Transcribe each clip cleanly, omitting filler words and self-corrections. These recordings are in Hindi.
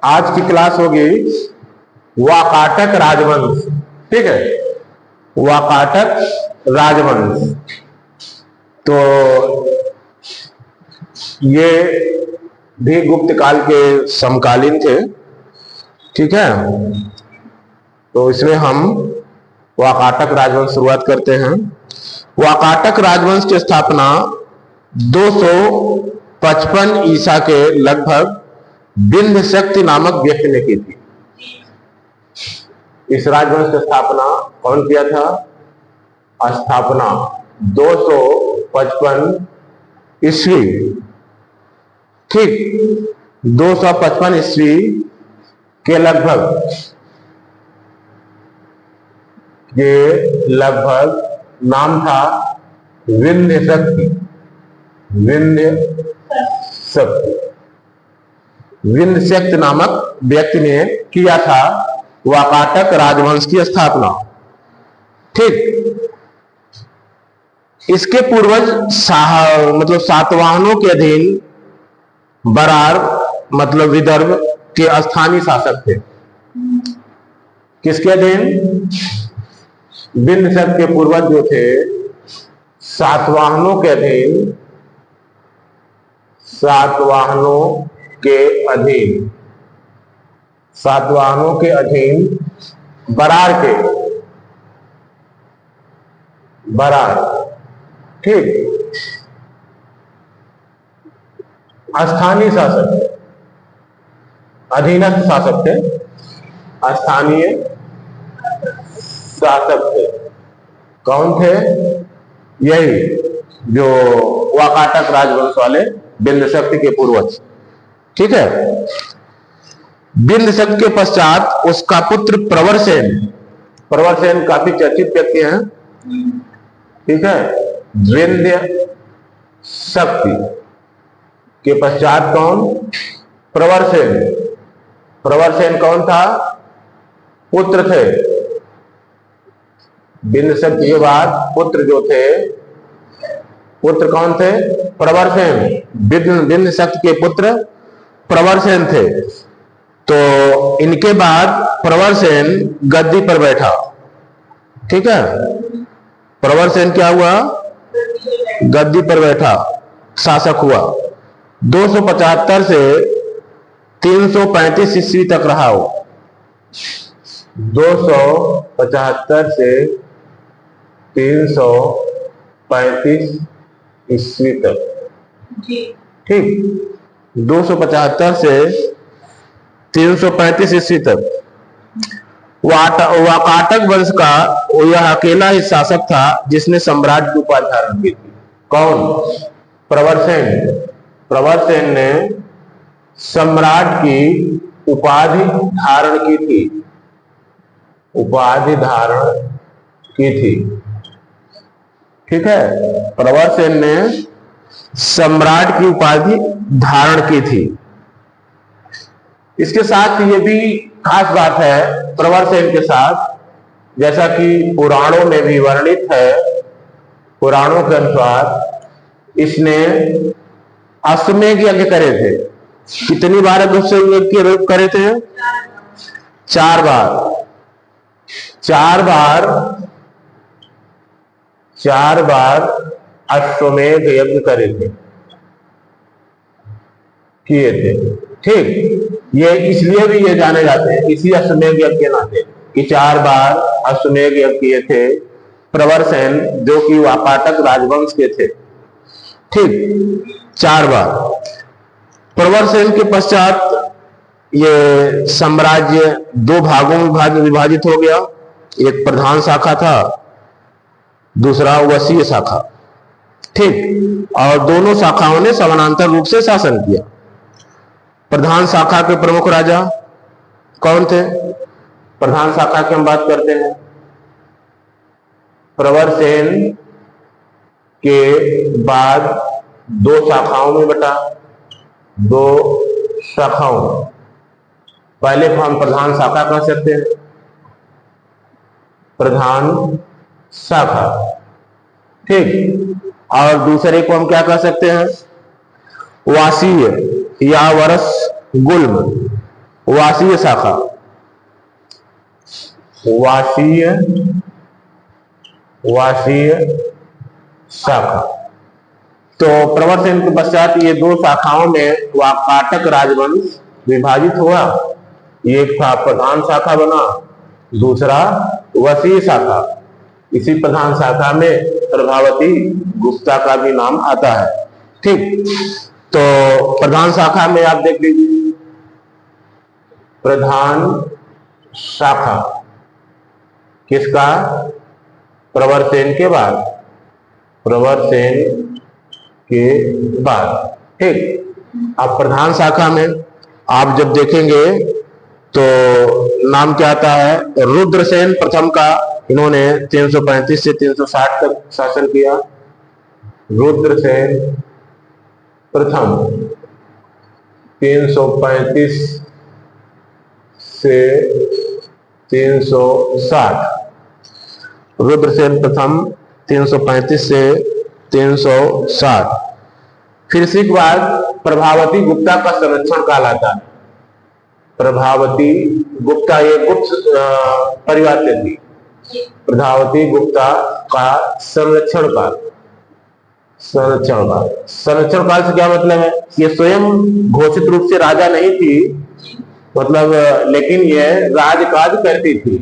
आज की क्लास होगी वाकाटक राजवंश। ठीक है, वाकाटक राजवंश। तो ये भी गुप्त काल के समकालीन थे। ठीक है, तो इसमें हम वाकाटक राजवंश शुरुआत करते हैं। वाकाटक राजवंश की स्थापना 255 ईसा के लगभग बिंद शक्ति नामक व्यक्ति ने की थी। इस राजवंश की स्थापना कौन किया था? स्थापना 255 ईस्वी। ठीक, 255 ईस्वी के लगभग, ये लगभग नाम था विंध्य शक्ति। विंध्य शक्ति, विंध्य शक्ति नामक व्यक्ति ने किया था वाकाटक राजवंश की स्थापना। ठीक, इसके पूर्वज मतलब सातवाहनों के अधीन बरार मतलब विदर्भ के स्थानीय शासक थे। किसके अधीन? विंध्य शक्ति के पूर्वज जो थे सातवाहनों के अधीन, सातवाहनों के अधीन, सातवाहनों के अधीन बरार के, बरार। ठीक, स्थानीय शासक थे, अधीनस्थ शासक थे, स्थानीय शासक थे। कौन थे? यही जो वाकाटक राजवंश वाले विंध्य शक्ति के पूर्वज। ठीक है, विंध्य शक्ति के पश्चात उसका पुत्र प्रवरसेन, प्रवरसेन काफी चर्चित व्यक्ति हैं। ठीक है, विंध्य शक्ति के पश्चात कौन? प्रवरसेन। प्रवरसेन कौन था? पुत्र थे। विंध्य शक्ति के बाद पुत्र जो थे, पुत्र कौन थे? प्रवरसेन। विंध्य शक्ति के पुत्र प्रवरसेन थे। तो इनके बाद प्रवरसेन गद्दी पर बैठा। ठीक है, प्रवरसेन क्या हुआ? गद्दी पर बैठा, शासक हुआ। 275 से 335 ईस्वी तक रहा हो। 275 से 335 ईस्वी तक। ठीक, 275 से 335 ईस्वी तक वाकाटक वंश का यह अकेला ही शासक था जिसने सम्राट की उपाधि धारण की थी। कौन? प्रवरसेन। प्रवरसेन ने सम्राट की उपाधि धारण की थी, उपाधि धारण की थी। ठीक है, प्रवरसेन ने सम्राट की उपाधि धारण की थी। इसके साथ ये भी खास बात है प्रवरसेन के साथ, जैसा कि पुराणों में भी वर्णित है, पुराणों के अनुसार इसने अश्वमेध यज्ञ करे थे। कितनी बार अश्वमेध यज्ञ करे थे? 4 बार। 4 बार, 4 बार अश्वमेध यज्ञ करे थे, किए थे। ठीक, ये इसलिए भी ये जाने जाते हैं इसी अश्वमेध यज्ञ के नाते कि 4 बार अश्वमेध यज्ञ किए थे प्रवरसेन, जो कि वाकाटक राजवंश के थे। ठीक, 4 बार। प्रवरसेन के पश्चात ये साम्राज्य 2 भागों में विभाजित हो गया। एक प्रधान शाखा था, दूसरा वसीय शाखा। ठीक, और दोनों शाखाओं ने समानांतर रूप से शासन किया। प्रधान शाखा के प्रमुख राजा कौन थे? प्रधान शाखा की हम बात करते हैं। प्रवरसेन के बाद 2 शाखाओं में बटा, 2 शाखाओं। पहले को हम प्रधान शाखा कह सकते हैं, प्रधान शाखा। ठीक, और दूसरे को हम क्या कह सकते हैं? वासीय या वरस गुल्म। वासीय शाखा, वासीय शाखा। तो प्रवरसेन के पश्चात ये दो शाखाओं में वाकाटक राजवंश विभाजित हुआ। एक था प्रधान शाखा बना, दूसरा वसीय शाखा। इसी प्रधान शाखा में प्रभावती गुप्ता का भी नाम आता है। ठीक, तो प्रधान शाखा में आप देख लीजिए, प्रधान शाखा किसका? प्रवरसेन के बाद, प्रवरसेन के बाद। ठीक, अब प्रधान शाखा में आप जब देखेंगे तो नाम क्या आता है? रुद्रसेन प्रथम का। इन्होंने 335 से 360 तक शासन किया। रुद्रसेन प्रथम 335 से 360, रुद्रसेन प्रथम 335 से 360। फिर इसी के बाद प्रभावती गुप्ता का संरक्षण काल आता है। प्रभावती गुप्ता ये गुप्त परिवार से थी। प्रभावती गुप्ता का संरक्षण काल, संरक्षण काल से क्या मतलब है? ये स्वयं घोषित रूप से राजा नहीं थी, मतलब, लेकिन ये राजकाज करती थी।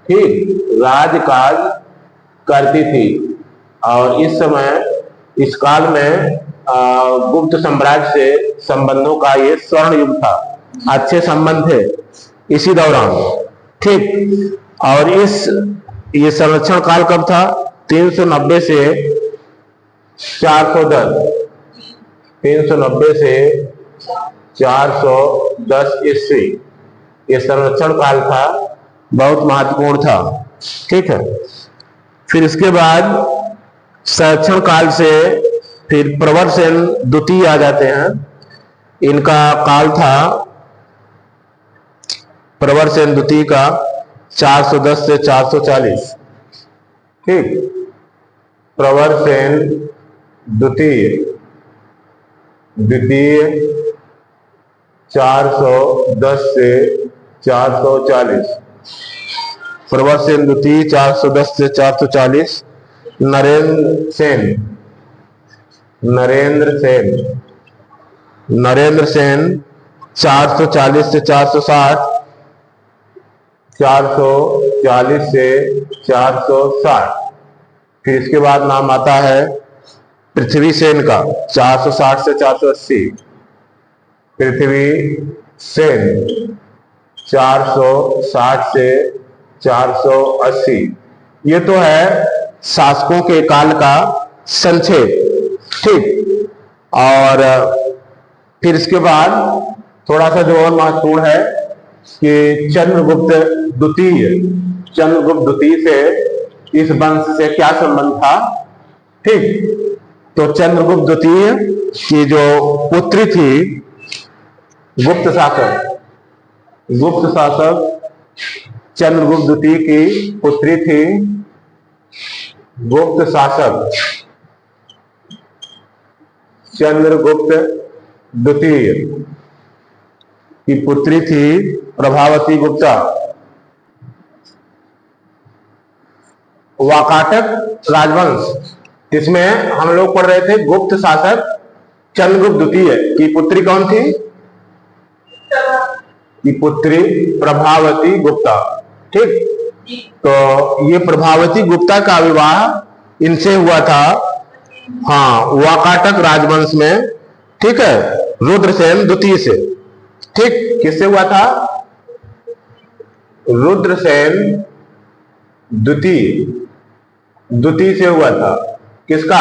ठीक, राजकाज करती थी। और इस समय, इस काल में गुप्त साम्राज्य से संबंधों का ये स्वर्ण युग था, अच्छे संबंध थे इसी दौरान। ठीक, और ये संरक्षण काल कब था? 390 से 410, 390 से 410 ईस्वी ये संरक्षण काल था, बहुत महत्वपूर्ण था। ठीक है, फिर इसके बाद संरक्षण काल से फिर प्रवरसेन द्वितीय आ जाते हैं। इनका काल था, प्रवरसेन द्वितीय का 410 से 440। ठीक, प्रवरसेन द्वितीय 410 से 440, प्रवरसेन द्वितीय 410 से 440। नरेंद्र सेन 440 से 460, 440 से 460। फिर इसके बाद नाम आता है पृथ्वीसेन का 460 से 480। पृथ्वीसेन 460 से 480। ये तो है शासकों के काल का संक्षेप। ठीक, और फिर इसके बाद थोड़ा सा जो और महत्वपूर्ण है कि चंद्रगुप्त द्वितीय से इस वंश से क्या संबंध था? ठीक, तो चंद्रगुप्त द्वितीय की जो पुत्री थी, गुप्त शासक चंद्रगुप्त द्वितीय की पुत्री थी, गुप्त शासक चंद्रगुप्त द्वितीय की पुत्री थी प्रभावती गुप्ता। वाकाटक राजवंश, इसमें हम लोग पढ़ रहे थे गुप्त शासक चंद्रगुप्त द्वितीय की पुत्री कौन थी? की पुत्री प्रभावती गुप्ता। ठीक, तो ये प्रभावती गुप्ता का विवाह इनसे हुआ था, हाँ, वाकाटक राजवंश में। ठीक है, रुद्रसेन द्वितीय से। ठीक, किससे हुआ था? रुद्रसेन द्वितीय से हुआ था। किसका?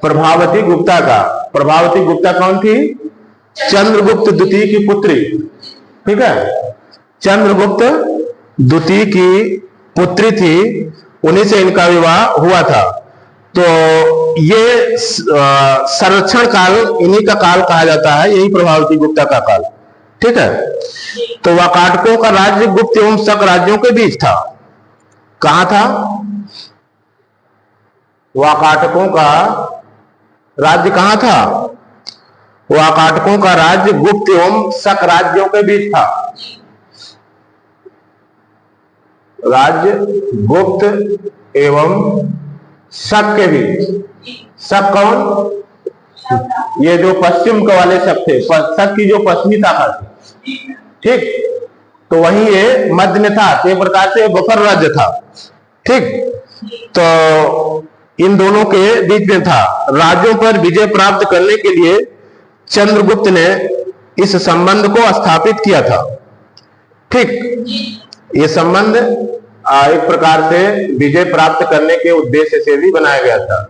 प्रभावती गुप्ता का। प्रभावती गुप्ता कौन थी? चंद्रगुप्त द्वितीय की पुत्री। ठीक है, चंद्रगुप्त द्वितीय की पुत्री थी, उन्हीं से इनका विवाह हुआ था। तो ये संरक्षण काल इन्हीं का काल कहा जाता है, यही प्रभावती गुप्ता का काल। ठीक है, तो वाकाटकों का राज्य गुप्त एवं शक राज्यों के बीच था। कहां था? वाकाटकों का राज्य कहां था? वाकाटकों का राज्य गुप्त एवं शक राज्यों के बीच था। राज्य गुप्त एवं शक के बीच। शक कौन? ये जो पश्चिम के वाले शक थे, शक की जो पश्चिमी शाखा थी, ठीक, तो वही ये मध्य में था, तो एक प्रकार से बफर राज्य था, ठीक। तो इन दोनों के बीच में था। राज्यों पर विजय प्राप्त करने के लिए चंद्रगुप्त ने इस संबंध को स्थापित किया था, ठीक। ये संबंध एक प्रकार से विजय प्राप्त करने के उद्देश्य से भी बनाया गया था।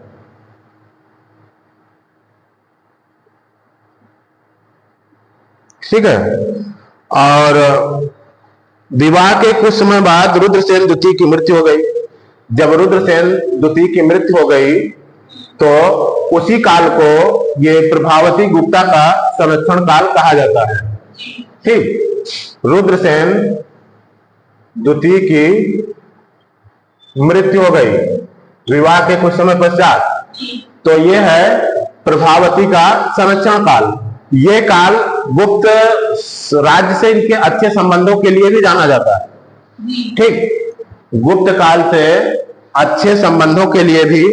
ठीक है। और विवाह के कुछ समय बाद रुद्रसेन द्वितीय की मृत्यु हो गई। जब रुद्रसेन द्वितीय की मृत्यु हो गई तो उसी काल को ये प्रभावती गुप्ता का संरक्षण काल कहा जाता है, ठीक। रुद्रसेन द्वितीय की मृत्यु हो गई विवाह के कुछ समय पश्चात, तो ये है प्रभावती का संरक्षण काल। ये काल गुप्त राज्य से इनके अच्छे संबंधों के लिए भी जाना जाता है, ठीक। गुप्त काल से अच्छे संबंधों के लिए भी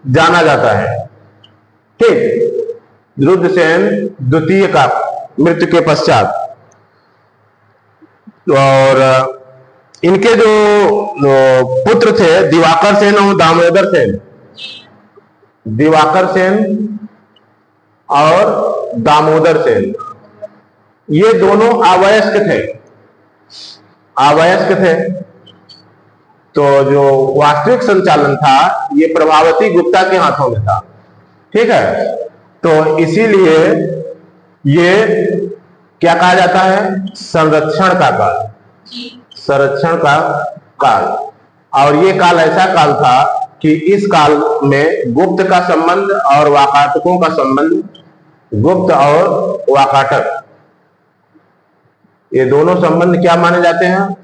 जाना जाता है, ठीक। रुद्रसेन द्वितीय का मृत्यु के पश्चात। और इनके जो पुत्र थे दिवाकर सेन और दामोदर सेन, दिवाकर सेन और दामोदर सेन, ये दोनों अवयस्क थे, अवयस्क थे। तो जो वास्तविक संचालन था ये प्रभावती गुप्ता के हाथों में था, ठीक है। तो इसीलिए ये क्या कहा जाता है? संरक्षण का काल, संरक्षण का काल। और ये काल ऐसा काल था कि इस काल में गुप्त का संबंध और वाकाटकों का संबंध, गुप्त और वाकाटक, ये दोनों संबंध क्या माने जाते हैं?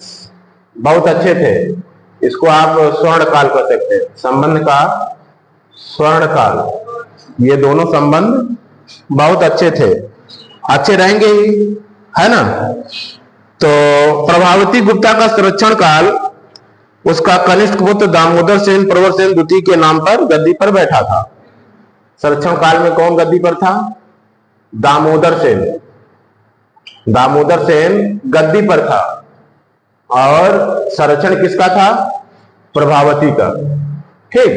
बहुत अच्छे थे। इसको आप स्वर्ण काल कह सकते हैं, संबंध का स्वर्ण काल। ये दोनों संबंध बहुत अच्छे थे, अच्छे रहेंगे ही, है ना। तो प्रभावती गुप्ता का संरक्षण काल उसका कनिष्ठ पुत्र दामोदर सेन प्रवर सेन द्वितीय के नाम पर गद्दी पर बैठा था। संरक्षण काल में कौन गद्दी पर था? दामोदर सेन। दामोदर सेन गद्दी पर था और संरक्षण किसका था? प्रभावती का, ठीक।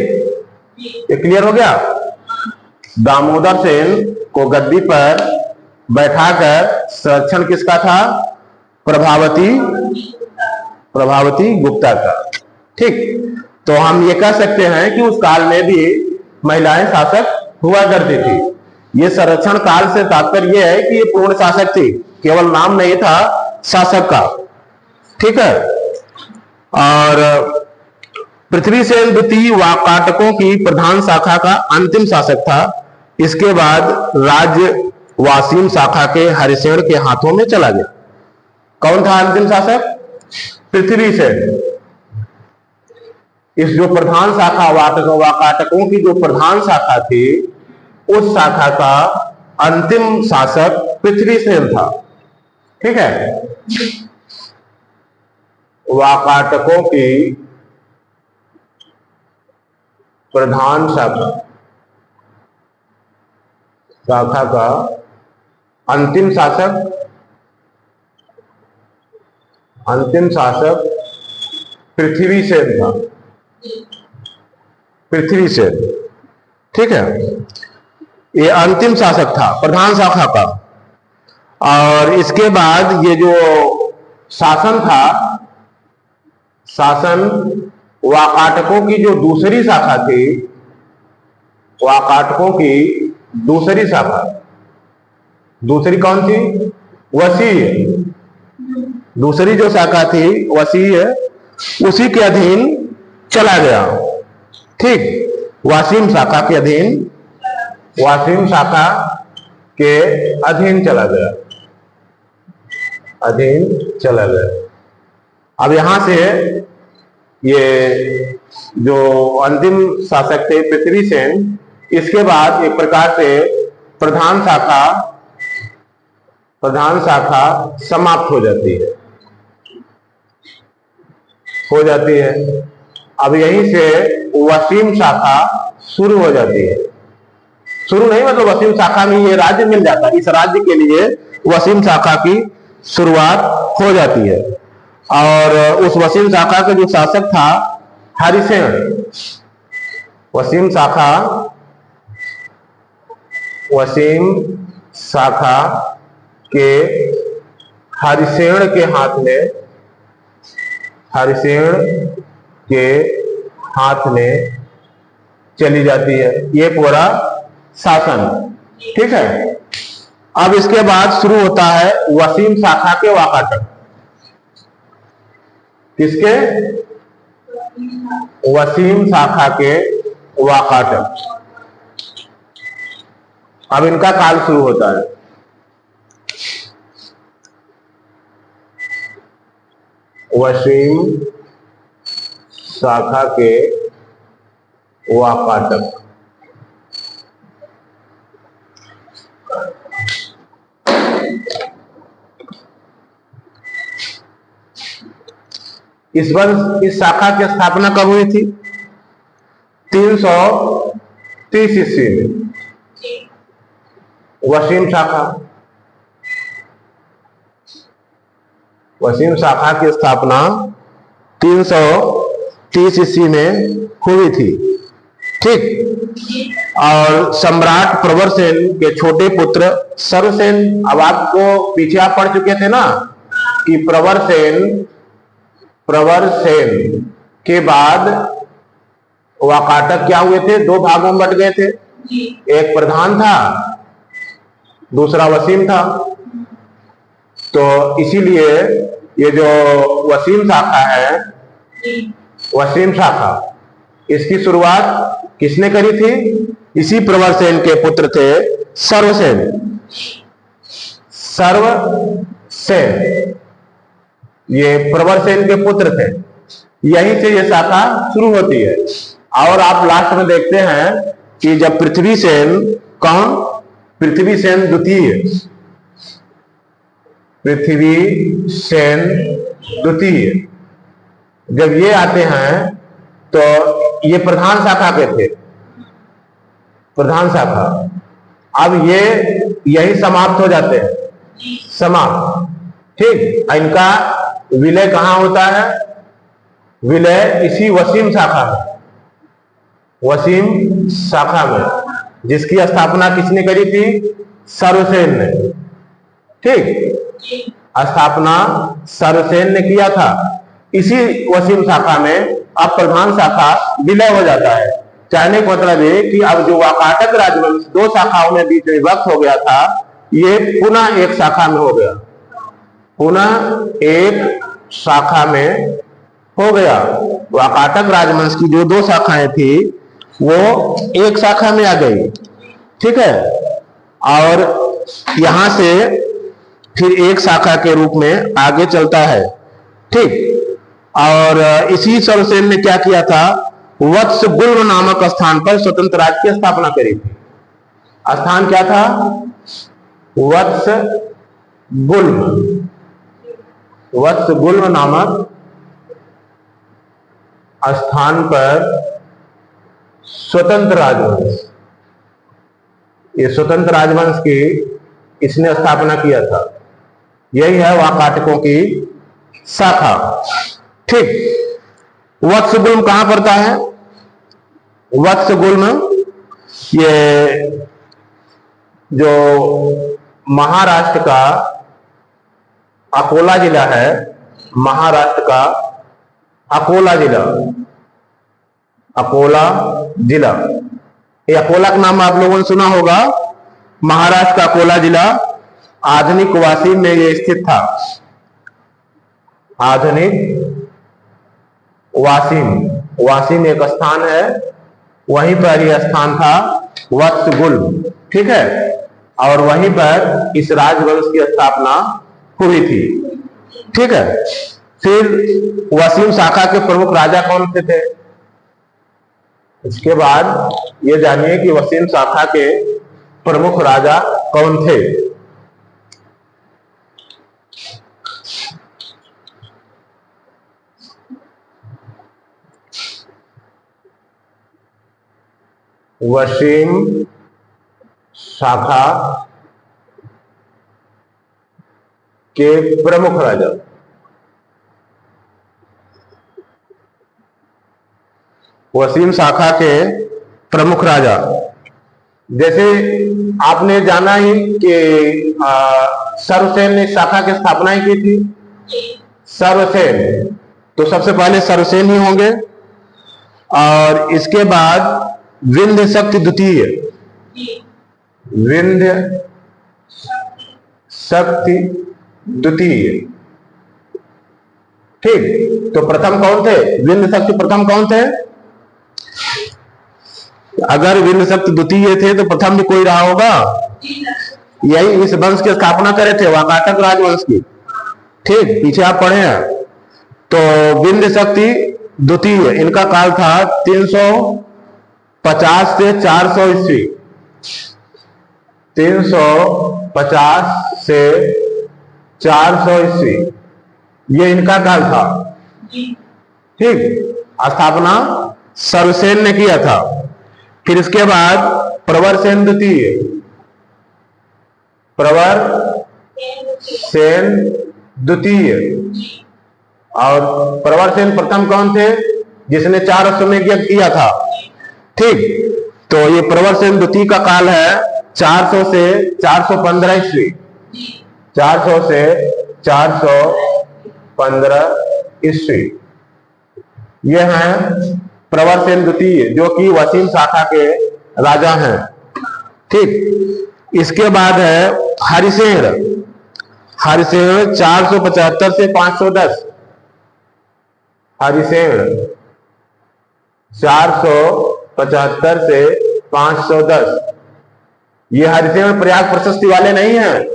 ये क्लियर हो गया। दामोदर सेन को गद्दी पर बैठाकर संरक्षण किसका था? प्रभावती, प्रभावती गुप्ता का, ठीक। तो हम ये कह सकते हैं कि उस काल में भी महिलाएं शासक हुआ करती थी। ये संरक्षण काल से तात्पर्य यह है कि ये पूर्ण शासक थी, केवल नाम नहीं था शासक का, ठीक है। और पृथ्वीसेन द्वितीय वाकाटकों की प्रधान शाखा का अंतिम शासक था। इसके बाद राज्य वासीम शाखा के हरिसेन के हाथों में चला गया। कौन था अंतिम शासक? पृथ्वीसेन। इस जो प्रधान शाखा वाकाटकों की जो प्रधान शाखा थी, उस शाखा का अंतिम शासक पृथ्वीसेन था, ठीक है। वाकाटकों की प्रधान शाखा का अंतिम शासक पृथ्वीसेन था, पृथ्वीसेन, ठीक है। ये अंतिम शासक था प्रधान शाखा का। और इसके बाद ये जो शासन था, शासन वाकाटकों की जो दूसरी शाखा थी, वाकाटकों की दूसरी शाखा, दूसरी कौन थी? वसीय। दूसरी जो शाखा थी वसीय, उसी के अधीन चला गया, ठीक। वासीम शाखा के अधीन, वासीम शाखा के अधीन चला गया, अधीन चला गया। अब यहां से ये जो अंतिम शासक थे पृथ्वीसेन, इसके बाद एक प्रकार से प्रधान शाखा प्रधान शाखा समाप्त हो जाती है। अब यहीं से वसीम शाखा शुरू हो जाती है। शुरू नहीं मतलब वसीम शाखा में ये राज्य मिल जाता है, इस राज्य के लिए वसीम शाखा की शुरुआत हो जाती है। और उस वसीम शाखा का जो शासक था हरिसेन, वसीम शाखा के हरिसेन के हाथ में चली जाती है ये पूरा शासन। ठीक है। अब इसके बाद शुरू होता है वसीम शाखा के वाकाटक। किसके? वसीम शाखा के वाकाटक। अब इनका काल शुरू होता है। वसीम शाखा के वाकाटक। इस शाखा की स्थापना कब हुई थी? 330 ईस्वी में। वसीम शाखा की स्थापना 330 ईस्वी में हुई थी। ठीक। और सम्राट प्रवरसेन के छोटे पुत्र सर्वसेन, अब आपको पीछे आप पढ़ चुके थे ना कि प्रवरसेन के बाद वाकाटक क्या हुए थे? 2 भागों में बट गए थे। एक प्रधान था, दूसरा वसीम था। तो इसीलिए ये जो वसीम शाखा है, वसीम शाखा, इसकी शुरुआत किसने करी थी? इसी प्रवरसेन के पुत्र थे सर्वसेन। ये प्रवरसेन के पुत्र थे। यहीं से ये शाखा शुरू होती है। और आप लास्ट में देखते हैं कि जब पृथ्वीसेन, कौन? पृथ्वीसेन द्वितीय, जब ये आते हैं तो ये प्रधान शाखा के थे, प्रधान शाखा। अब ये यही समाप्त हो जाते हैं, समाप्त। ठीक। इनका विलय कहां होता है? विलय इसी वसीम शाखा में, जिसकी स्थापना किसने करी थी? सर्वसेन ने। ठीक। स्थापना सर्वसेन ने किया था। इसी वसीम शाखा में अब प्रधान शाखा विलय हो जाता है। कहने का मतलब है कि अब जो वाकाटक राजवंश 2 शाखाओं में बीच में विभक्त हो गया था, ये पुनः एक शाखा में हो गया, पुनः एक शाखा में हो गया। वाकाटक राजवंश की जो 2 शाखाएं थी वो एक शाखा में आ गई। ठीक है। और यहां से फिर एक शाखा के रूप में आगे चलता है। ठीक। और इसी सर्वसेन ने क्या किया था? वत्सगुल्म नामक स्थान पर स्वतंत्र राज्य की स्थापना करी थी। स्थान क्या था? वत्सगुल्म नामक स्थान पर स्वतंत्र राजवंश, ये स्वतंत्र राजवंश की इसने स्थापना किया था। यही है वाकाटकों की शाखा। ठीक। वत्सगुल्म कहां पड़ता है? वत्सगुल्म ये जो महाराष्ट्र का अकोला जिला है, महाराष्ट्र का अकोला जिला, ये अकोला का नाम आप लोगों ने सुना होगा। महाराष्ट्र का अकोला जिला आधुनिक वाशिम में ये स्थित था। आधुनिक वाशिम एक स्थान है, वहीं पर यह स्थान था वत्सगुल्म। ठीक है। और वहीं पर इस राजवंश की स्थापना हुई थी। ठीक है। फिर वसीम शाखा के प्रमुख राजा कौन थे? इसके बाद ये जानिए कि वसीम शाखा के प्रमुख राजा कौन थे। वसीम शाखा के प्रमुख राजा। वसीम शाखा के प्रमुख राजा, जैसे आपने जाना ही कि सर्वसेन ने शाखा की स्थापना ही की थी। सर्वसेन, तो सबसे पहले सर्वसेन ही होंगे, और इसके बाद विंध्य शक्ति द्वितीय, विंध्य शक्ति द्वितीय। ठीक, तो प्रथम कौन थे? विंध्य शक्ति प्रथम कौन थे? अगर विंध्य शक्ति द्वितीय थे तो प्रथम भी कोई रहा होगा, यही इस वंश की स्थापना करे थे, वाकाटक राजवंश की। ठीक, पीछे आप पढ़े हैं। तो विंध्य शक्ति द्वितीय, इनका काल था 350 से 400 ईस्वी। 350 से 400 ईस्वी, ये इनका काल था। ठीक, स्थापना सर्वसेन ने किया था। फिर इसके बाद प्रवरसेन द्वितीय, प्रवरसेन द्वितीय, और प्रवरसेन प्रथम कौन थे? जिसने 4 अश्वमेध यज्ञ किया था। ठीक, तो ये प्रवरसेन द्वितीय का काल है 400 से 415 ईस्वी। 400 से 415 ईस्वी, ये हैं प्रवरसेन द्वितीय, जो कि वसीम शाखा के राजा हैं। ठीक, इसके बाद है हरिसेन। हरिसेन 475 से 510। हरिसेन 475 से 510। ये हरिसेन प्रयाग प्रशस्ति वाले नहीं हैं,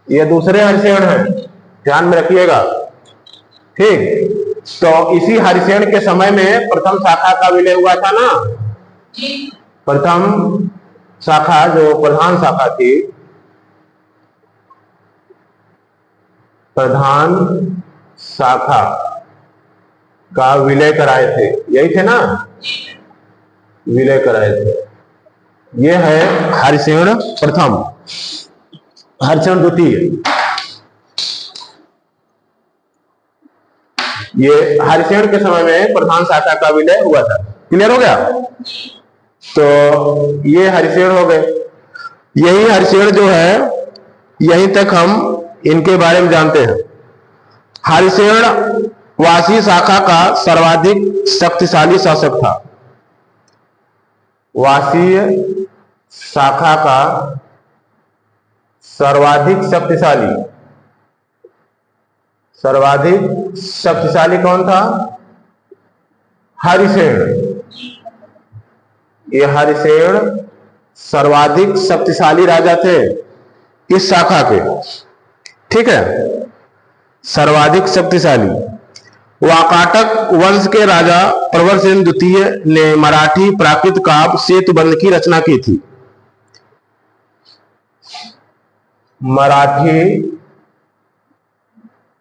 ये दूसरे हरिसेन हैं, ध्यान में रखिएगा। ठीक, तो इसी हरिसेन के समय में प्रथम शाखा का विलय हुआ था ना। प्रथम शाखा, जो प्रधान शाखा थी, प्रधान शाखा का विलय कराए थे, यही थे ना, विलय कराए थे। ये है हरिसेन प्रथम, हरिसेन द्वितीय। ये हरिसेन के समय में प्रधान शाखा का विलय हुआ था। क्लियर हो गया? तो ये हरिसेन हो गए। यही हरिसेन जो है, यहीं तक हम इनके बारे में जानते हैं। हरिसेन वासी शाखा का सर्वाधिक शक्तिशाली शासक था। वासी शाखा का सर्वाधिक शक्तिशाली कौन था? हरिसेन। ये हरिसेन सर्वाधिक शक्तिशाली राजा थे इस शाखा के। ठीक है, सर्वाधिक शक्तिशाली। वाकाटक वंश के राजा प्रवरसेन द्वितीय ने मराठी प्राकृत काव्य सेतुबंध की रचना की थी। मराठी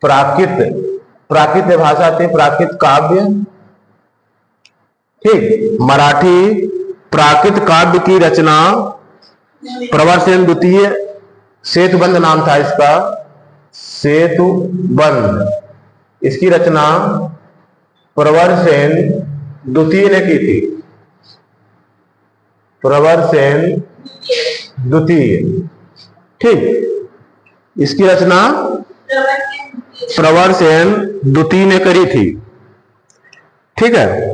प्राकृत भाषा थी, प्राकृत काव्य। ठीक, मराठी प्राकृत काव्य की रचना प्रवरसेन द्वितीय, सेतुबंध नाम था इसका, सेतुबंध, इसकी रचना प्रवरसेन द्वितीय ने की थी। प्रवरसेन द्वितीय, ठीक, इसकी रचना प्रवरसेन द्वितीय ने करी थी। ठीक है,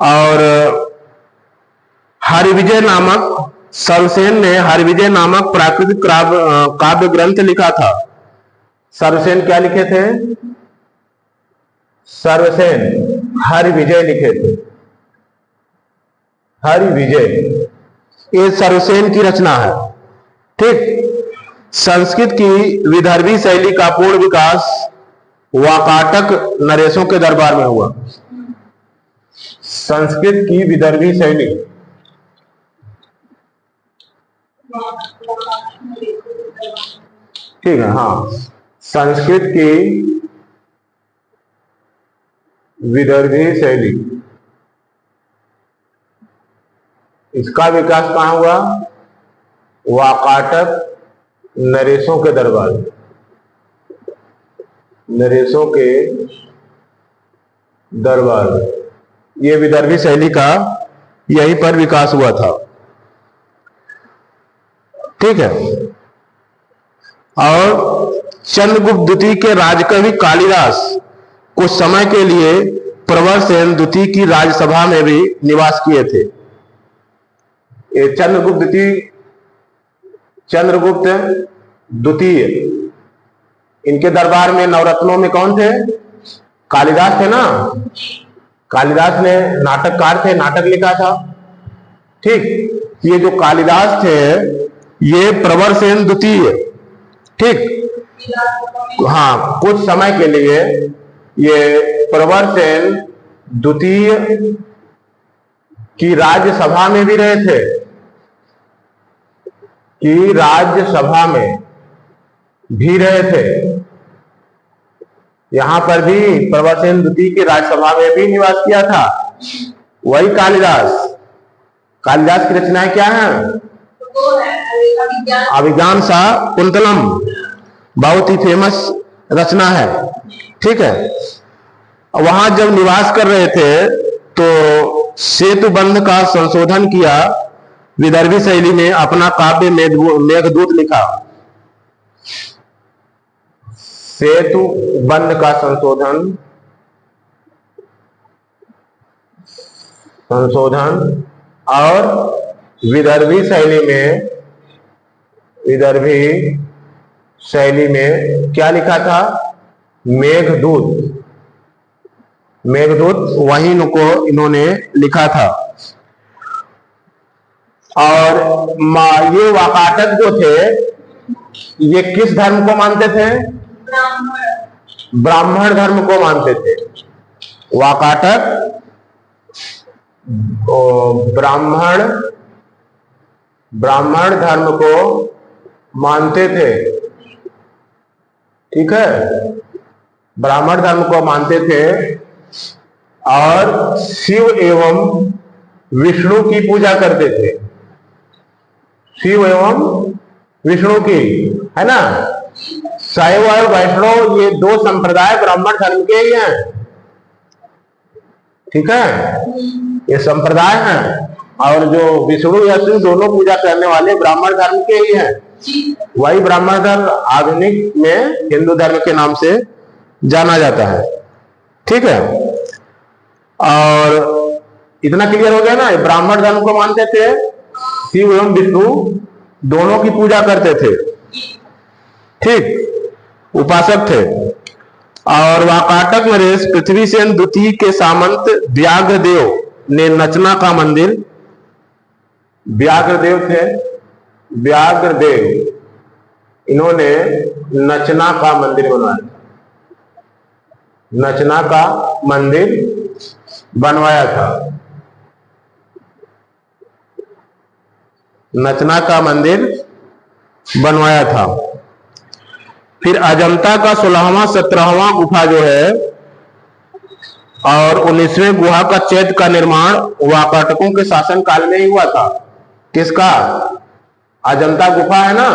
और हरिविजय नामक, सर्वसेन ने हरिविजय नामक प्राकृतिक काव्य ग्रंथ लिखा था। सर्वसेन क्या लिखे थे? सर्वसेन हरिविजय लिखे थे। हरिविजय, ये सर्वसेन की रचना है। ठीक, संस्कृत की विदर्भी शैली का पूर्ण विकास वाकाटक नरेशों के दरबार में हुआ। संस्कृत की विदर्भी शैली, ठीक है, हाँ, संस्कृत की विदर्भी शैली इसका विकास कहाँ हुआ? वाकाटक नरेशों के दरबार, नरेशों के दरबार, ये विदर्भी शैली का यहीं पर विकास हुआ था। ठीक है। और चंद्रगुप्त द्वितीय के राजकवि कालिदास कुछ समय के लिए प्रवरसेन द्वितीय की राजसभा में भी निवास किए थे। ये चंद्रगुप्त द्वितीय, इनके दरबार में नवरत्नों में कौन थे? कालिदास थे ना। कालिदास ने नाटककार थे, नाटक लिखा था। ठीक, ये जो कालिदास थे ये प्रवरसेन द्वितीय, ठीक, हाँ, कुछ समय के लिए ये प्रवरसेन द्वितीय की राज्यसभा में भी रहे थे, कि राज्यसभा में भी रहे थे। यहां पर भी प्रवरसेन द्वितीय की राज्यसभा में भी निवास किया था वही कालिदास। कालिदास की रचनाएं क्या हैं? अभिज्ञान शाकुंतलम बहुत ही फेमस रचना है। ठीक है। वहां जब निवास कर रहे थे तो सेतुबंध का संशोधन किया, विदर्भी शैली में अपना काव्य मेघदूत लिखा। सेतुबंध का संशोधन और विदर्भी शैली में क्या लिखा था? मेघदूत वहीं को इन्होंने लिखा था। और ये वाकाटक जो थे ये किस धर्म को मानते थे? ब्राह्मण धर्म को मानते थे। वाकाटक ब्राह्मण धर्म को मानते थे। ठीक है, ब्राह्मण धर्म को मानते थे और शिव एवं विष्णु की पूजा करते थे। शिव एवं विष्णु की, है ना। शैव और वैष्णव ये दो संप्रदाय ब्राह्मण धर्म के ही हैं। ठीक है, ये संप्रदाय हैं। और जो विष्णु या शिव दोनों पूजा करने वाले ब्राह्मण धर्म के ही हैं। वही ब्राह्मण धर्म आधुनिक में हिंदू धर्म के नाम से जाना जाता है। ठीक है, और इतना क्लियर हो गया ना। ब्राह्मण धर्म को मानते थे, शिव एवं विष्णु दोनों की पूजा करते थे। ठीक, उपासक थे। और वाकाटक नरेश पृथ्वीसेन द्वितीय के सामंत व्याघ्रदेव ने नचना का मंदिर, व्याघ्रदेव थे, व्याघ्रदेव, इन्होंने नचना का मंदिर बनवाया। नचना का मंदिर बनवाया था। नचना का मंदिर बनवाया था। फिर अजंता का 16वां 17वां गुफा जो है और 19वें गुहा का चैत्य का निर्माण वाकाटकों के शासन काल में ही हुआ था। किसका? अजंता गुफा है ना।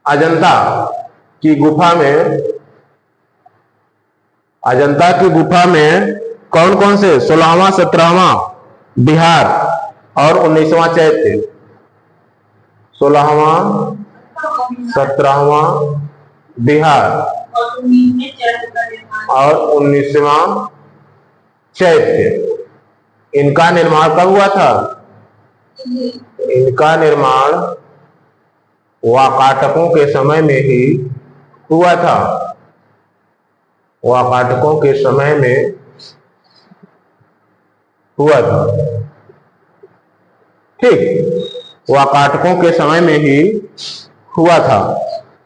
अजंता की गुफा में कौन कौन से? 16वां 17वां बिहार और 19वां चैत्य। 16वां 17वां बिहार और 19वां चैत्य। इनका निर्माण कब हुआ था? इनका निर्माण वाकाटकों के समय में ही हुआ था। वाकाटकों के समय में हुआ था। ठीक, वाकाटकों के समय में ही हुआ था।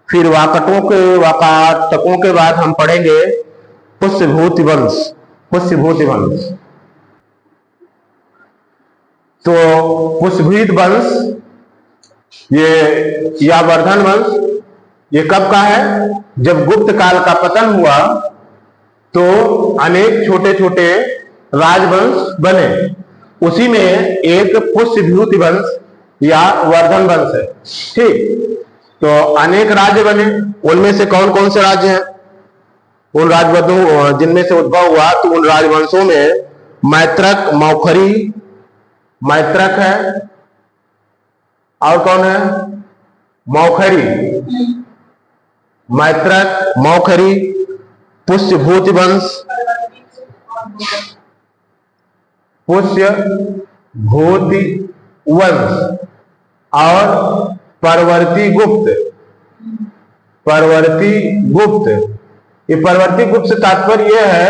फिर वाकाटकों के बाद हम पढ़ेंगे पुष्यभूति वंश। तो पुष्यभूति वंश ये या वर्धन वंश ये कब का है? जब गुप्त काल का पतन हुआ तो अनेक छोटे छोटे राजवंश बने। उसी में एक पुष्यभूति वंश या वर्धन वंश है। ठीक, तो अनेक राज्य बने, उनमें से कौन कौन से राज्य हैं? उन राजवंशों जिनमें से उद्भव हुआ, तो उन राजवंशों में मैत्रक, मौखरी, मैत्रक है, और कौन है? मौखरी, मैत्रक, मौखरी, पुष्यभूति वंश, पुष्यभूति वंश और परवर्ती गुप्त। परवर्ती गुप्त, ये परवर्ती गुप्त से तात्पर्य यह है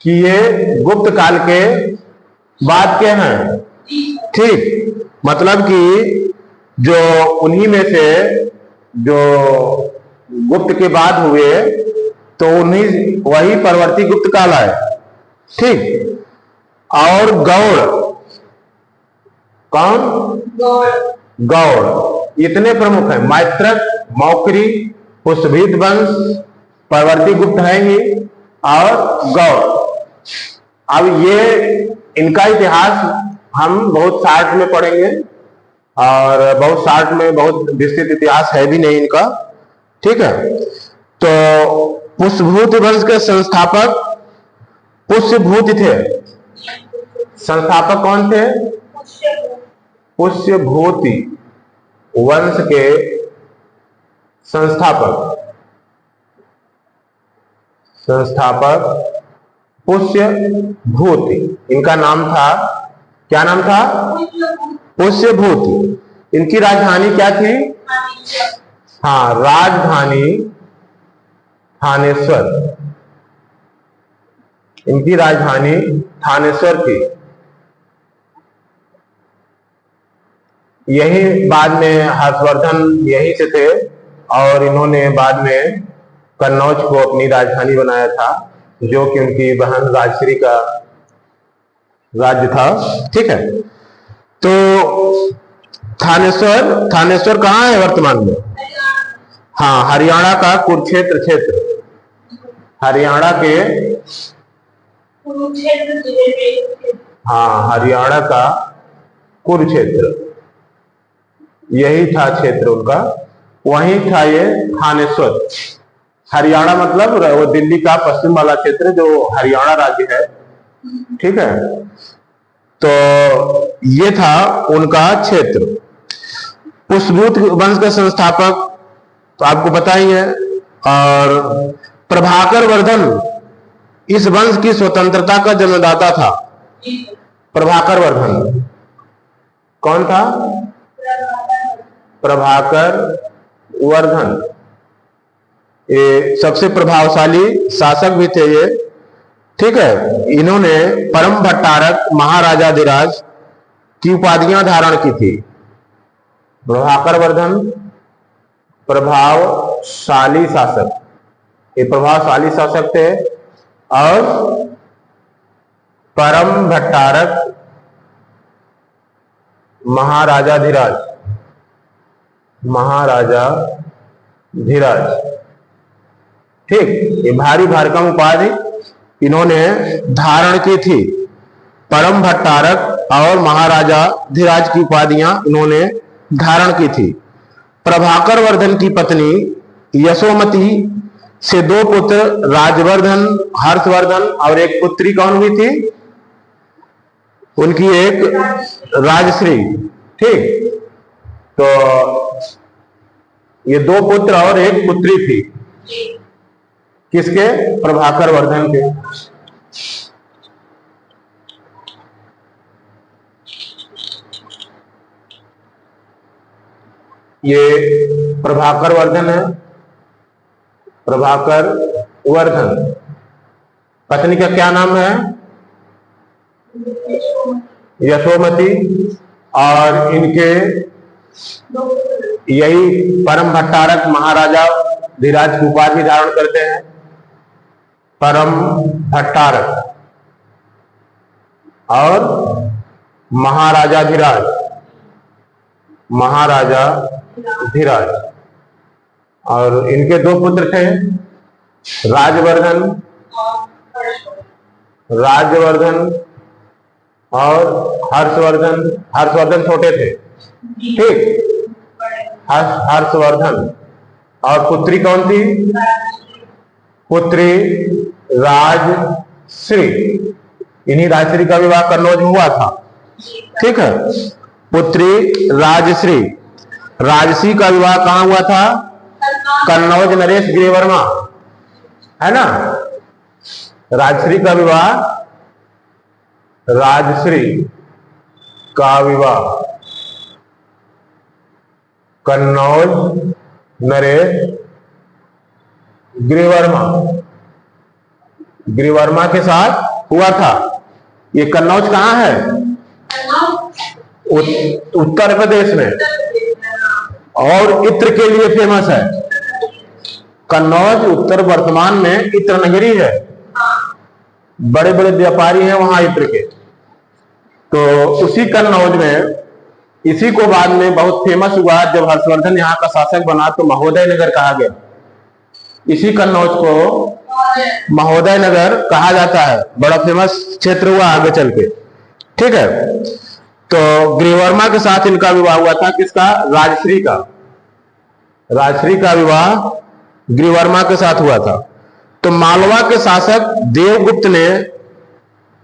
कि ये गुप्त काल के बाद के हैं। ठीक, मतलब कि जो उन्हीं में से जो गुप्त के बाद हुए, तो उन्हीं वही परवर्ती गुप्त काल है। ठीक, और गौड़, कौन? गौड़, इतने प्रमुख हैं। मैत्रक, मौखरी, पुष्यभूति वंश, परवर्ती गुप्त है ही, और गौड़। अब ये इनका इतिहास हम बहुत शार्ट में पढ़ेंगे, और बहुत शार्ट में बहुत विस्तृत इतिहास है भी नहीं इनका। ठीक है, तो पुष्यभूति वंश के संस्थापक पुष्यभूति थे। संस्थापक कौन थे? पुष्यभूति वंश के संस्थापक पुष्यभूति, इनका नाम था, क्या नाम था? पुष्यभूति। इनकी राजधानी क्या थी? हाँ, राजधानी थानेश्वर। इनकी राजधानी थानेश्वर थी। यही बाद में हर्षवर्धन यहीं से थे, और इन्होंने बाद में कन्नौज को अपनी राजधानी बनाया था, जो कि उनकी बहन राजश्री का राज्य था। ठीक है, तो थानेश्वर कहाँ है वर्तमान में? हाँ, हरियाणा का कुरुक्षेत्र क्षेत्र, हरियाणा के, हाँ, हरियाणा का कुरुक्षेत्र, यही था क्षेत्र उनका, वहीं था ये थानेश्वर। हरियाणा मतलब वो दिल्ली का पश्चिम वाला क्षेत्र जो हरियाणा राज्य है। ठीक है, तो ये था उनका क्षेत्र। पुष्यभूति वंश का संस्थापक तो आपको पता ही है, और प्रभाकर वर्धन इस वंश की स्वतंत्रता का जन्मदाता था। प्रभाकर वर्धन कौन था? प्रभाकर वर्धन, ये सबसे प्रभावशाली शासक भी थे ये। ठीक है, इन्होंने परम भट्टारक महाराजाधिराज की उपाधियां धारण की थी। प्रभाकर वर्धन प्रभावशाली शासक, ये प्रभावशाली शासक थे, और परम भट्टारक महाराजाधिराज, महाराजाधिराज। ठीक, ये भारी भरकम उपाधि इन्होंने धारण की थी। परम भट्टारक और महाराजाधिराज की उपाधियां इन्होंने धारण की थी। प्रभाकर वर्धन की पत्नी यशोमती से दो पुत्र राजवर्धन, हर्षवर्धन, और एक पुत्री कौन हुई थी? उनकी एक राजश्री। ठीक, तो ये दो पुत्र और एक पुत्री थी, किसके? प्रभाकर वर्धन के। ये प्रभाकर वर्धन है, प्रभाकर वर्धन। पत्नी का क्या नाम है? यशोमती, और इनके यही परम भट्टारक महाराजा धीराज की उपाधि धारण करते हैं, परम भट्टारक और महाराजाधिराज, महाराजाधिराज। और इनके दो पुत्र थे, राजवर्धन और हर्षवर्धन छोटे थे, ठीक। हर्षवर्धन। और पुत्री कौन थी? पुत्री राजश्री। इन्हीं राजश्री का विवाह कन्नौज में हुआ था, ठीक है। पुत्री राजश्री। राजश्री का विवाह कहां हुआ था? कन्नौज नरेश गृहवर्मा, है ना। राजश्री का विवाह कन्नौज नरेश गृहवर्मा के साथ हुआ था। ये कन्नौज कहाँ है? उत्तर प्रदेश में, और इत्र के लिए फेमस है। कन्नौज उत्तर वर्तमान में इत्र नगरी है, बड़े बड़े व्यापारी हैं वहां इत्र के। तो उसी कन्नौज में, इसी को बाद में बहुत फेमस हुआ जब हर्षवर्धन यहाँ का शासक बना तो महोदय नगर कहा गया। इसी कन्नौज को महोदय नगर कहा जाता है, बड़ा फेमस क्षेत्र हुआ आगे चल के, ठीक है। तो गृहवर्मा के साथ इनका विवाह हुआ था। किसका? राजश्री का। राजश्री का विवाह गृहवर्मा के साथ हुआ था। तो मालवा के शासक देवगुप्त ने,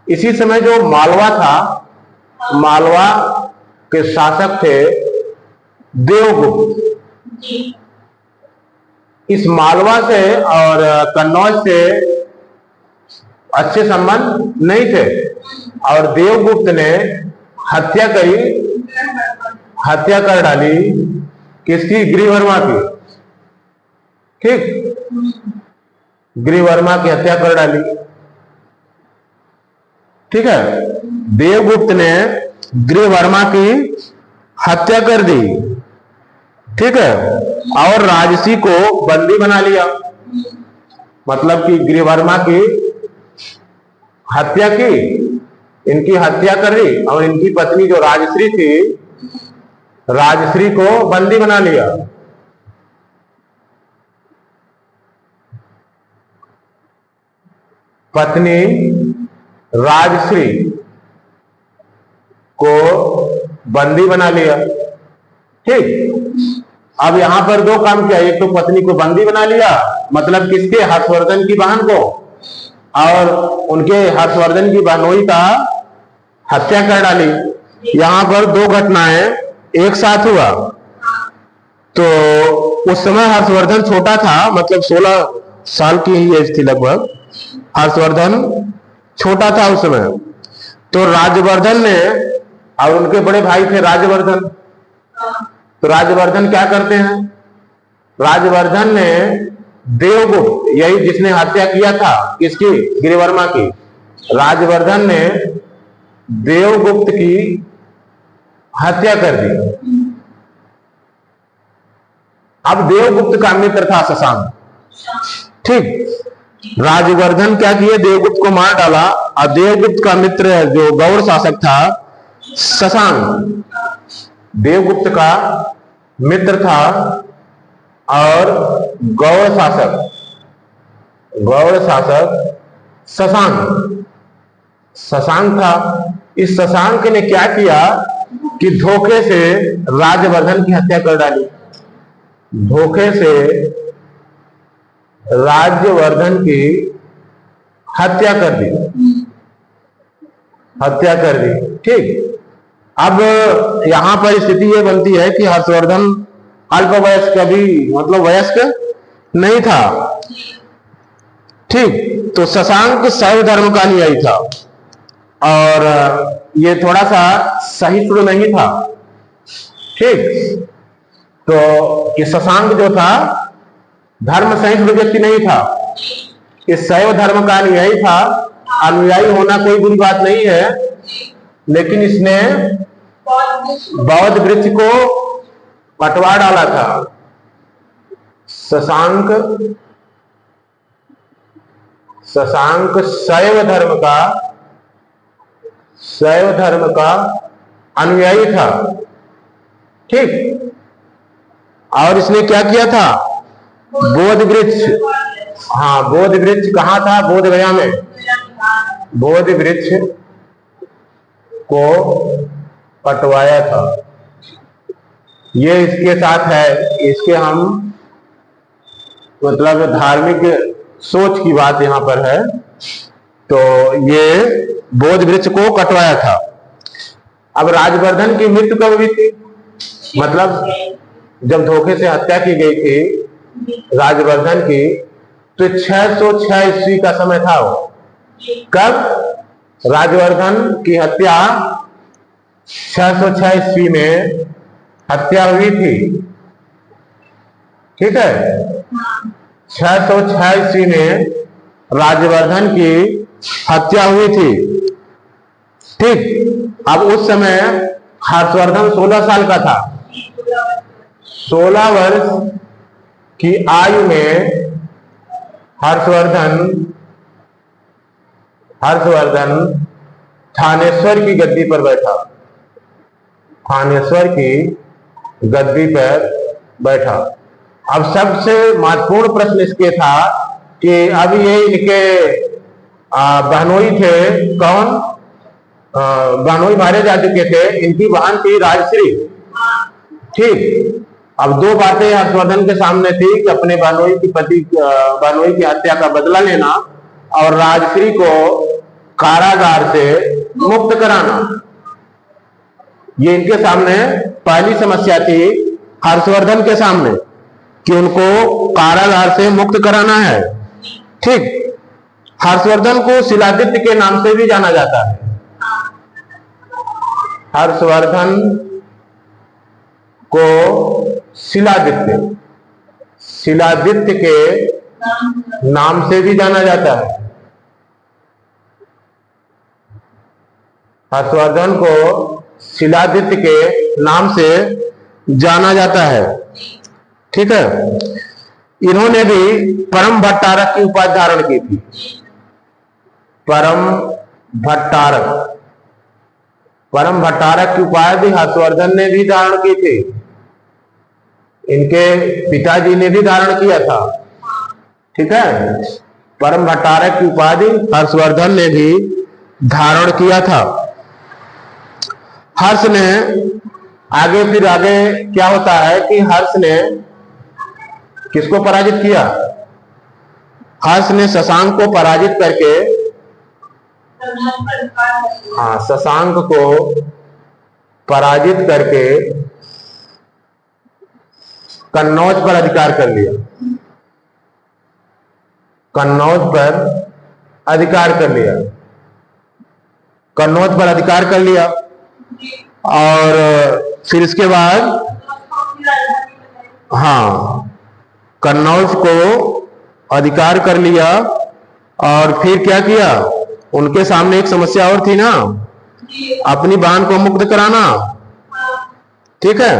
इसी समय जो मालवा था, मालवा के शासक थे देवगुप्त। इस मालवा से और कन्नौज से अच्छे संबंध नहीं थे, और देवगुप्त ने हत्या कर डाली किसकी? गृहवर्मा की, ठीक। गृहवर्मा की हत्या कर डाली, ठीक है। देवगुप्त ने गृहवर्मा की हत्या कर दी, ठीक है, और राजसी को बंदी बना लिया। मतलब कि गृहवर्मा की हत्या की, इनकी हत्या कर दी, और इनकी पत्नी जो राजश्री थी, राजश्री को बंदी बना लिया। पत्नी राजश्री को बंदी बना लिया, ठीक। अब यहां पर दो काम किया। एक तो पत्नी को बंदी बना लिया, मतलब किसके? हर्षवर्धन की बहन को, और उनके हर्षवर्धन की बहनोई का हत्या कर डाली। यहां पर दो घटनाएं एक साथ हुआ। तो उस समय हर्षवर्धन छोटा था, मतलब 16 साल की ही एज थी लगभग। हर्षवर्धन छोटा था उस समय। तो राजवर्धन ने, और उनके बड़े भाई थे राजवर्धन, तो राजवर्धन क्या करते हैं? राजवर्धन ने देवगुप्त, यही जिसने हत्या किया था किसकी? गृहवर्मा की। राजवर्धन ने देवगुप्त की हत्या कर दी। अब देवगुप्त का मित्र था शशांक, ठीक। राजवर्धन क्या किए? देवगुप्त को मार डाला, और देवगुप्त का मित्र जो गौड़ शासक था शशांक, देवगुप्त का मित्र था और गौड़ शासक शशांक था। इस शशांक ने क्या किया कि धोखे से राजवर्धन की हत्या कर डाली। धोखे से राजवर्धन की हत्या कर दी, ठीक। अब यहां पर स्थिति ये बनती है कि हर्षवर्धन अल्पवयस्क, अभी मतलब वयस्क नहीं था, ठीक। तो शशांक शैव धर्म का अनुयायी था, और ये थोड़ा सा सहिष्णु नहीं था, ठीक। तो ये शशांक जो था धर्म सहिष्णु व्यक्ति नहीं था, इस शैव धर्म का अनुयायी था। अनुयायी होना कोई बुरी बात नहीं है, लेकिन इसने बौद्ध वृक्ष को कटवा डाला था। शशांक शैव धर्म का अनुयायी था, ठीक। और इसने क्या किया था? बोध वृक्ष, हाँ, बोध वृक्ष कहाँ था? बोध गया में। बोध वृक्ष को कटवाया था। ये इसके साथ है, इसके हम मतलब धार्मिक सोच की बात यहां पर है। तो ये बोध वृक्ष को कटवाया था। अब राजवर्धन की मृत्यु कब हुई थी? मतलब जब धोखे से हत्या की गई थी राजवर्धन की, तो 606 ईस्वी का समय था वो। कब राजवर्धन की हत्या 606 ईस्वी में हत्या हुई थी, ठीक है। 606 ईस्वी में राजवर्धन की हत्या हुई थी, ठीक। अब उस समय हर्षवर्धन 16 साल का था। 16 वर्ष की आयु में हर्षवर्धन थानेश्वर की गद्दी पर बैठा। थानेश्वर की गद्दी पर बैठा। अब सबसे महत्वपूर्ण प्रश्न इसके था कि अब ये इनके बहनोई थे। कौन? बहनोई मारे जा चुके थे। इनकी बहन थी राजश्री, ठीक। अब दो बातें हर्षवर्धन के सामने थी कि अपने बहनोई की हत्या का बदला लेना और राजश्री को कारागार से मुक्त कराना। ये इनके सामने पहली समस्या थी हर्षवर्धन के सामने कि उनको कारागार से मुक्त कराना है, ठीक। हर्षवर्धन को शिलादित्य के नाम से भी जाना जाता है। हर्षवर्धन को शिलादित्य के नाम से भी जाना जाता है। हर्षवर्धन को शिलादित्य के नाम से जाना जाता है, ठीक है। इन्होंने भी परम भट्टारक की उपाधि धारण की थी। परम भट्टारक की उपाधि हर्षवर्धन ने भी धारण की थी। इनके पिताजी ने भी धारण किया था, ठीक है। परम भट्टारक की उपाधि हर्षवर्धन ने भी धारण किया था। हर्ष ने आगे क्या होता है कि हर्ष ने किसको पराजित किया? हर्ष ने शशांक को पराजित करके, शशांक को पराजित करके कन्नौज पर अधिकार कर लिया। कन्नौज पर अधिकार कर लिया और फिर इसके बाद कन्नौज को अधिकार कर लिया और फिर क्या किया? उनके सामने एक समस्या और थी ना, अपनी बहन को मुक्त कराना, ठीक है।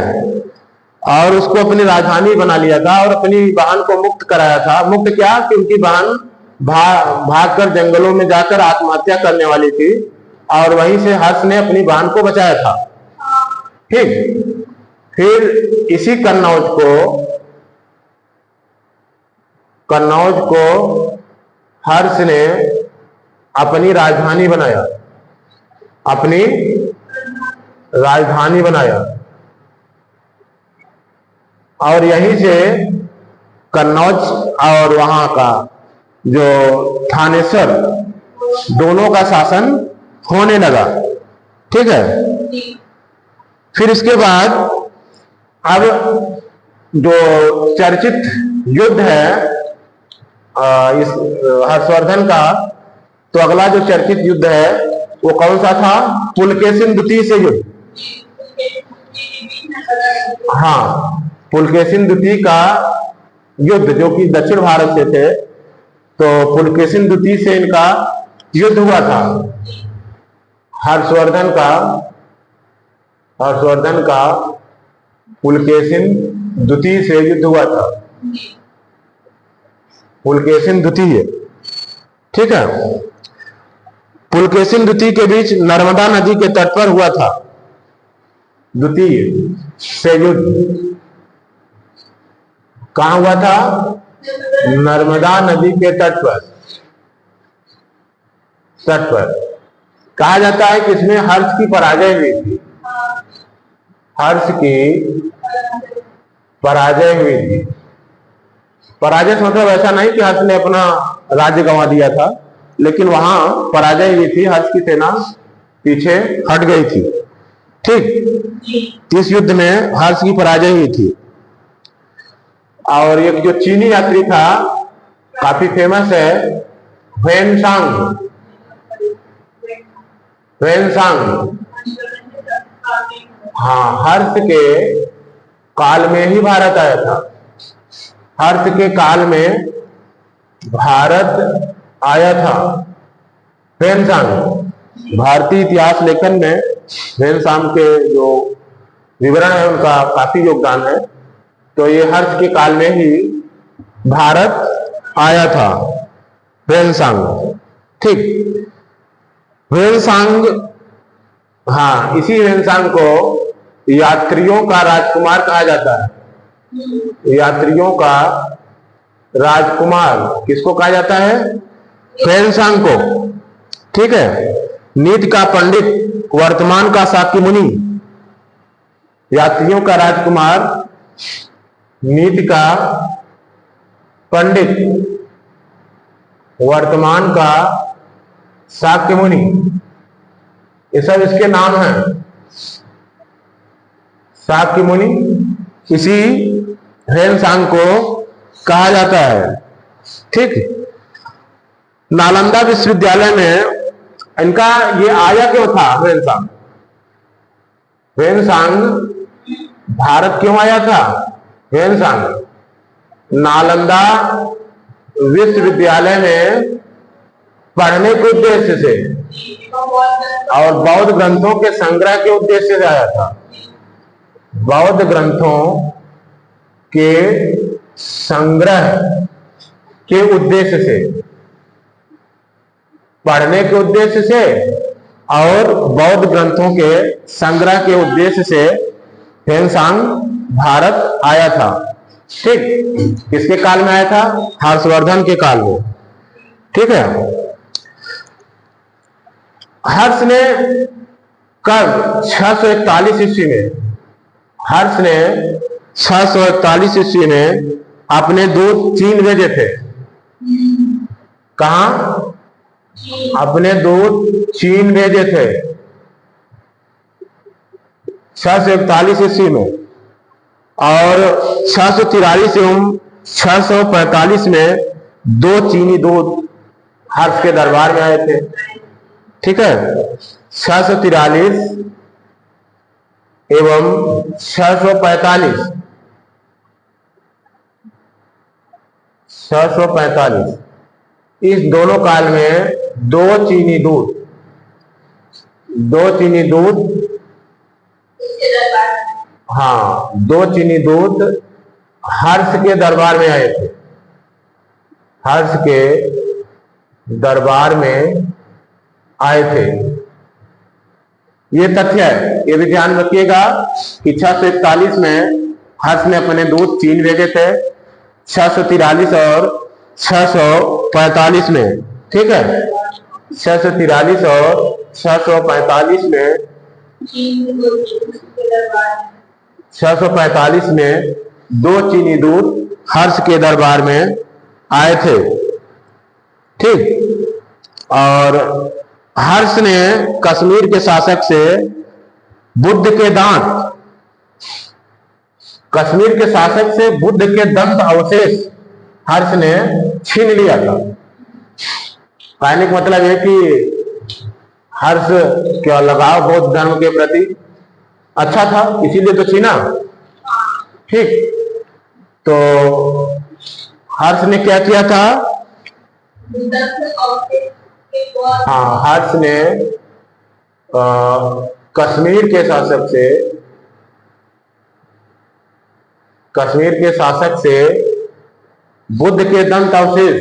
और उसको अपनी राजधानी बना लिया था और अपनी बहन को मुक्त कराया था। मुक्त क्या कि उनकी बहन भागकर जंगलों में जाकर आत्महत्या करने वाली थी और वहीं से हर्ष ने अपनी बहन को बचाया था, ठीक। फिर इसी कन्नौज को हर्ष ने अपनी राजधानी बनाया और यहीं से कन्नौज और वहां का जो थानेश्वर दोनों का शासन होने लगा, ठीक है। फिर इसके बाद अब जो चर्चित युद्ध है इस हर्षवर्धन का, तो अगला जो चर्चित युद्ध है वो कौन सा था? पुलकेशिन द्वितीय से युद्ध। पुलकेशिन द्वितीय का युद्ध जो कि दक्षिण भारत से थे, तो पुलकेशिन द्वितीय से इनका युद्ध हुआ था। हर्षवर्धन का पुलकेशिन द्वितीय से युद्ध हुआ था। पुलकेशिन द्वितीय, ठीक है। पुलकेशिन द्वितीय के बीच नर्मदा नदी के तट पर हुआ था द्वितीय से युद्ध। कहां हुआ था? नर्मदा नदी के तट पर, कहा जाता है कि इसमें हर्ष की पराजय हुई थी, हर्ष की पराजय हुई थी। पराजय से मतलब ऐसा नहीं कि हर्ष ने अपना राज्य गंवा दिया था, लेकिन वहां पराजय हुई थी, हर्ष की सेना पीछे हट गई थी। ठीक, इस युद्ध में हर्ष की पराजय हुई थी। और एक जो चीनी यात्री था, काफी फेमस है, ह्वेनसांग। ह्वेनसांग, हाँ, हर्ष के काल में ही भारत आया था। हर्ष के काल में भारत आया था ह्वेनसांग। भारतीय इतिहास लेखन में ह्वेनसांग के जो विवरण है उनका काफी योगदान है। तो ये हर्ष के काल में ही भारत आया था ह्वेनसांग। ठीक, ह्वेनसांग, हाँ, इसी ह्वेनसांग को यात्रियों का राजकुमार कहा जाता है। यात्रियों का राजकुमार किसको कहा जाता है? ह्वेनसांग को। ठीक है, नीति का पंडित, वर्तमान का शाक्य मुनि। यात्रियों का राजकुमार, नीति का पंडित, वर्तमान का शाक्य मुनि, ये सब इसके नाम हैं। शाक्य मुनि इसी ह्वेनसांग को कहा जाता है। ठीक, नालंदा विश्वविद्यालय में इनका ये आया क्यों था? ह्वेनसांग, ह्वेनसांग भारत क्यों आया था? ह्वेनसांग नालंदा विश्वविद्यालय में पढ़ने के उद्देश्य से और बौद्ध ग्रंथों के संग्रह के उद्देश्य से आया था। बौद्ध ग्रंथों के संग्रह के उद्देश्य से, पढ़ने के उद्देश्य से और बौद्ध ग्रंथों के संग्रह के उद्देश्य से ह्वेनसांग भारत आया था। ठीक, किसके काल में आया था? हर्षवर्धन के काल में। ठीक है, हर्ष ने कब? 641 ईस्वी में। हर्ष ने 641 ईस्वी में अपने दूत चीन भेजे थे। कहा? अपने दूत चीन भेजे थे 641 ईस्वी में। और 643 एवं 645 में 2 चीनी दूत हर्ष के दरबार में आए थे। ठीक है, 643 एवं 645, 645 इस दोनों काल में 2 चीनी दूत, 2 चीनी दूत, हाँ, 2 चीनी दूत हर्ष के दरबार में आए थे। हर्ष के दरबार में आए थे। ये तथ्य है, ये भी ध्यान रखिएगा कि 641 में हर्ष ने अपने दूत चीन भेजे थे, 643 और 645 में। ठीक है, 643 और 645 में 645 में 2 चीनी दूत हर्ष के दरबार में आए थे। ठीक, और हर्ष ने कश्मीर के शासक से बुद्ध के दांत, कश्मीर के शासक से बुद्ध के दंत अवशेष हर्ष ने छीन लिया था। कहने का मतलब है कि हर्ष का लगाव बौद्ध धर्म के प्रति अच्छा था, इसीलिए तो छीना। ठीक, तो हर्ष ने क्या किया था? हाँ, हर्ष ने कश्मीर के शासक से बुद्ध के दंत अवशेष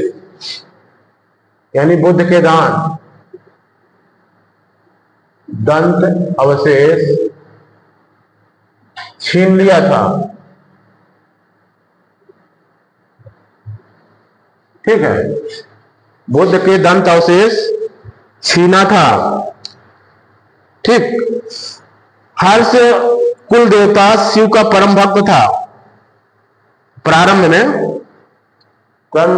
यानी बुद्ध के दंत अवशेष छीन लिया था। ठीक है, बुद्ध के दंत अवशेष छीना था। ठीक। हर्ष कुल देवता शिव का परम भक्त था। प्रारंभ में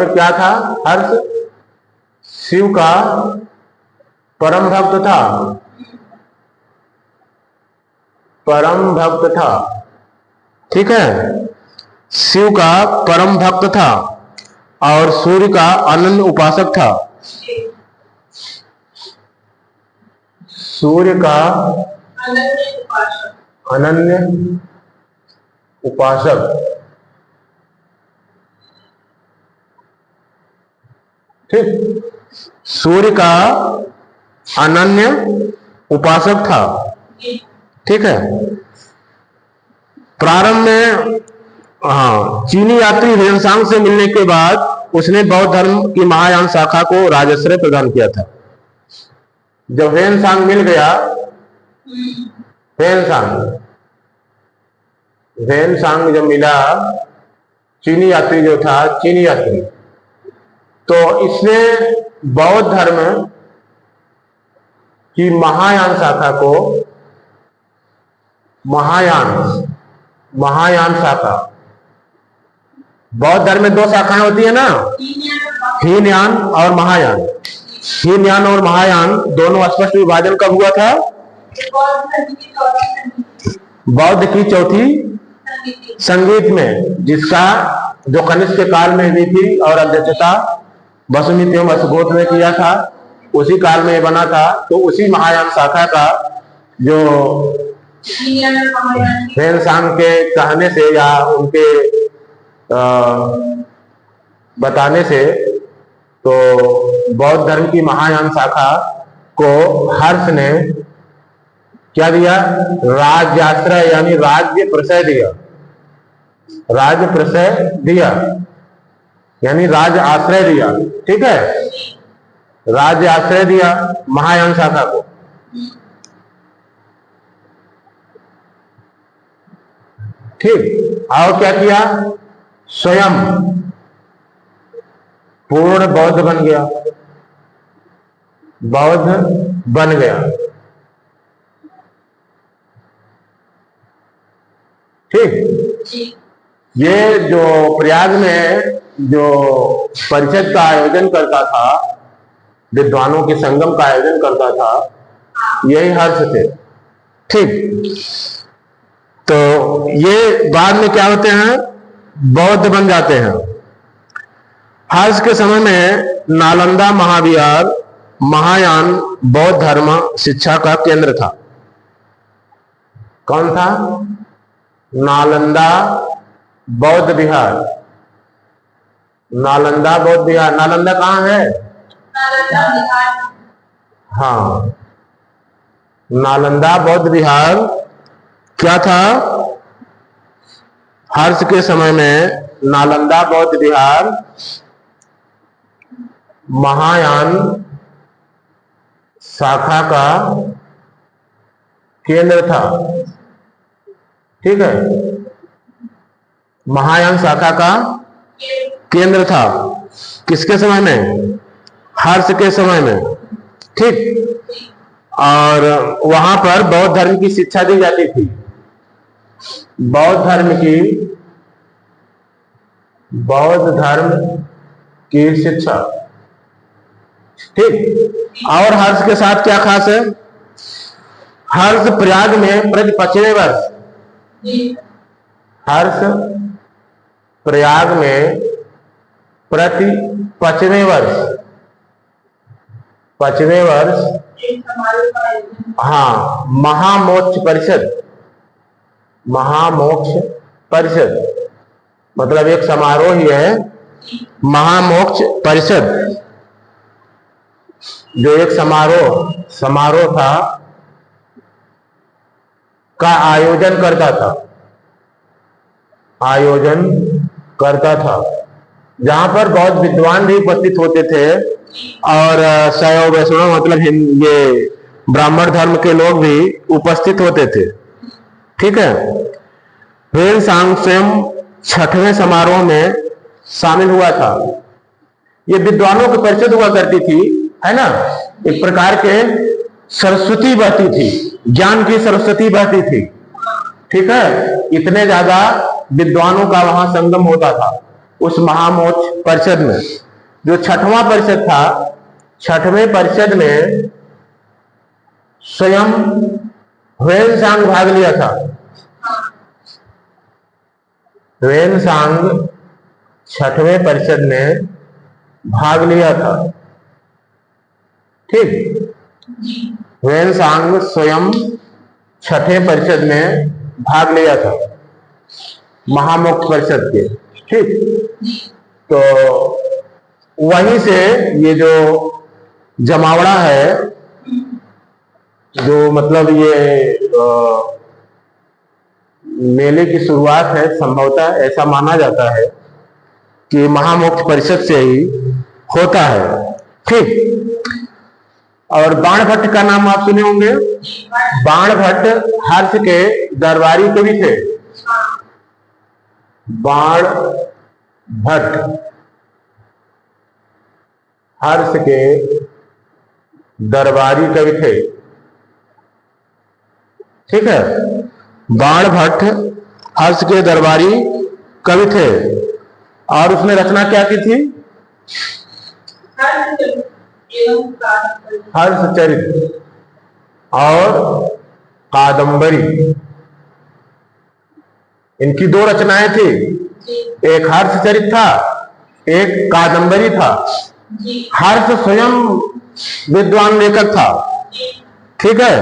क्या था? हर्ष शिव का परम भक्त था, परम भक्त था, ठीक है। शिव का परम भक्त था और सूर्य का अनन्य उपासक था। सूर्य का अनन्य उपासक, ठीक। सूर्य का अनन्य उपासक था, ठीक है। प्रारंभ में चीनी यात्री ह्वेनसांग से मिलने के बाद उसने बौद्ध धर्म की महायान शाखा को राजाश्रय प्रदान किया था। जब ह्वेनसांग मिल गया, ह्वेनसांग जब मिला, चीनी यात्री जो था, चीनी यात्री, तो इसने बौद्ध धर्म की महायान शाखा को, महायान शाखा, बौद्ध धर्म में दो शाखाएं होती है ना, हीनयान और महायान। हीनयान और महायान दोनों स्पष्ट विभाजन कब हुआ था? बौद्ध की चौथी संगीत में, जिसका जो कनिष्क के काल में हुई थी और अध्यक्षता वसुमित एवं अशुभोत ने किया था, उसी काल में बना था। तो उसी महायान शाखा का जो ह्वेनसांग के कहने से या उनके बताने से, तो बौद्ध धर्म की महायान शाखा को हर्ष ने क्या दिया? राज्याश्रय यानी राज्य प्रशय दिया। राज्य प्रशय दिया यानी राज्य आश्रय दिया, ठीक है। राज्य आश्रय दिया महायान शाखा को। ठीक। और क्या किया? स्वयं पूर्ण बौद्ध बन गया, बौद्ध बन गया, ठीक। ये जो प्रयाग में जो परिषद का आयोजन करता था, विद्वानों के संगम का आयोजन करता था, यही हर्ष थे, ठीक। तो ये बाद में क्या होते हैं? बौद्ध बन जाते हैं। हर्ष के समय में नालंदा महाविहार महायान बौद्ध धर्म शिक्षा का केंद्र था। कौन था? नालंदा बौद्ध विहार। नालंदा बौद्ध विहार, नालंदा कहाँ है? हाँ, नालंदा बौद्ध विहार क्या था? हर्ष के समय में नालंदा बौद्ध विहार महायान शाखा का केंद्र था, ठीक है। महायान शाखा का केंद्र था। किसके समय में? हर्ष के समय में, ठीक। और वहां पर बौद्ध धर्म की शिक्षा दी जाती थी। बौद्ध धर्म की शिक्षा, ठीक। और हर्ष के साथ क्या खास है? हर्ष प्रयाग में प्रति 5वें वर्ष, हर्ष प्रयाग में प्रति 5वें वर्ष, 5वें वर्ष, हाँ, महामोक्ष परिषद, महामोक्ष परिषद मतलब एक समारोह ही है। महामोक्ष परिषद जो एक समारोह था का आयोजन करता था, जहां पर बहुत विद्वान भी उपस्थित होते थे और शैव वैष्णव मतलब ये ब्राह्मण धर्म के लोग भी उपस्थित होते थे, ठीक है। ह्वेनसांग स्वयं 6वें समारोह में शामिल हुआ था। ये विद्वानों की परिषद हुआ करती थी, है ना, एक प्रकार के सरस्वती बहती थी, ज्ञान की सरस्वती बहती थी। ठीक है, इतने ज्यादा विद्वानों का वहां संगम होता था उस महामोक्ष परिषद में। जो छठवां परिषद था, छठवें परिषद में स्वयं ह्वेनसांग भाग लिया था। ह्वेनसांग छठवें परिषद में भाग लिया था। ठीक, ह्वेनसांग स्वयं छठे परिषद में भाग लिया था महामोक्ष परिषद के। ठीक, तो वहीं से ये जो जमावड़ा है, जो मतलब ये मेले की शुरुआत है, संभवतः ऐसा माना जाता है कि महामोक्ष परिषद से ही होता है। ठीक, और बाणभट्ट का नाम आप सुने होंगे। बाणभट्ट हर्ष के दरबारी कवि थे। बाणभट्ट हर्ष के दरबारी कवि थे। ठीक है, बाणभट्ट हर्ष के दरबारी कवि थे। और उसने रचना क्या की थी? हर्षचरित और कादंबरी, इनकी दो रचनाएं थी। एक हर्षचरित था, एक कादंबरी था। हर्ष स्वयं विद्वान लेखक था। ठीक है,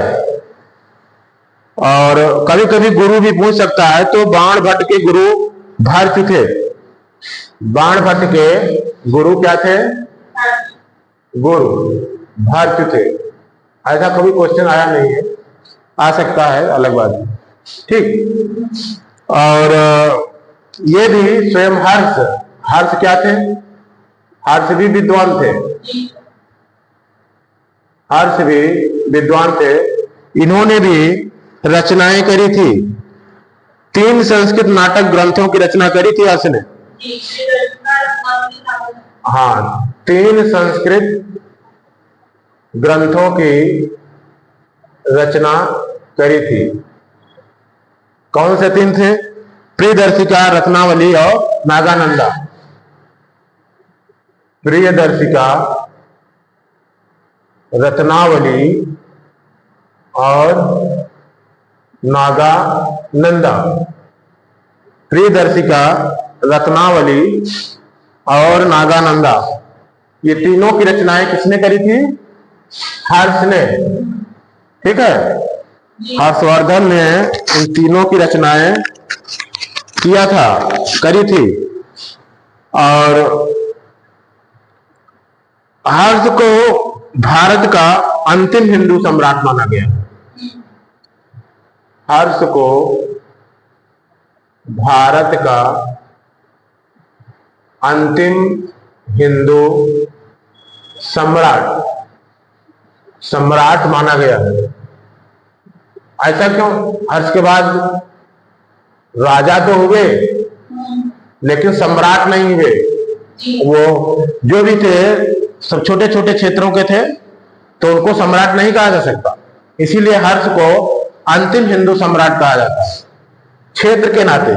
और कभी कभी गुरु भी पूछ सकता है, तो बाणभट्ट के गुरु भर्त थे। बाणभट्ट के गुरु क्या थे? गुरु भर्त थे। ऐसा कभी क्वेश्चन आया नहीं है, आ सकता है, अलग बात है। ठीक, और ये भी स्वयं हर्ष क्या थे? हर्ष भी विद्वान थे। हर्ष भी विद्वान थे। इन्होंने भी रचनाएं करी थी। 3 संस्कृत नाटक ग्रंथों की रचना करी थी हर्ष ने। हाँ, 3 संस्कृत ग्रंथों की रचना करी थी। कौन से 3 थे? प्रियदर्शिका, रत्नावली और नागानंदा। प्रियदर्शिका, रत्नावली और नागानंदा। प्रियदर्शिका, रत्नावली और नागानंदा, ये तीनों की रचनाएं किसने करी थी? हर्ष ने। ठीक है, हर्षवर्धन ने इन तीनों की रचनाएं किया था, करी थी। और हर्ष को भारत का अंतिम हिंदू सम्राट माना गया। हर्ष को भारत का अंतिम हिंदू सम्राट माना गया है। ऐसा क्यों? हर्ष के बाद राजा तो हुए, लेकिन सम्राट नहीं हुए। वो जो भी थे सब छोटे छोटे क्षेत्रों के थे, तो उनको सम्राट नहीं कहा जा सकता। इसीलिए हर्ष को अंतिम हिंदू सम्राट कहा जाता है। क्षेत्र के नाते,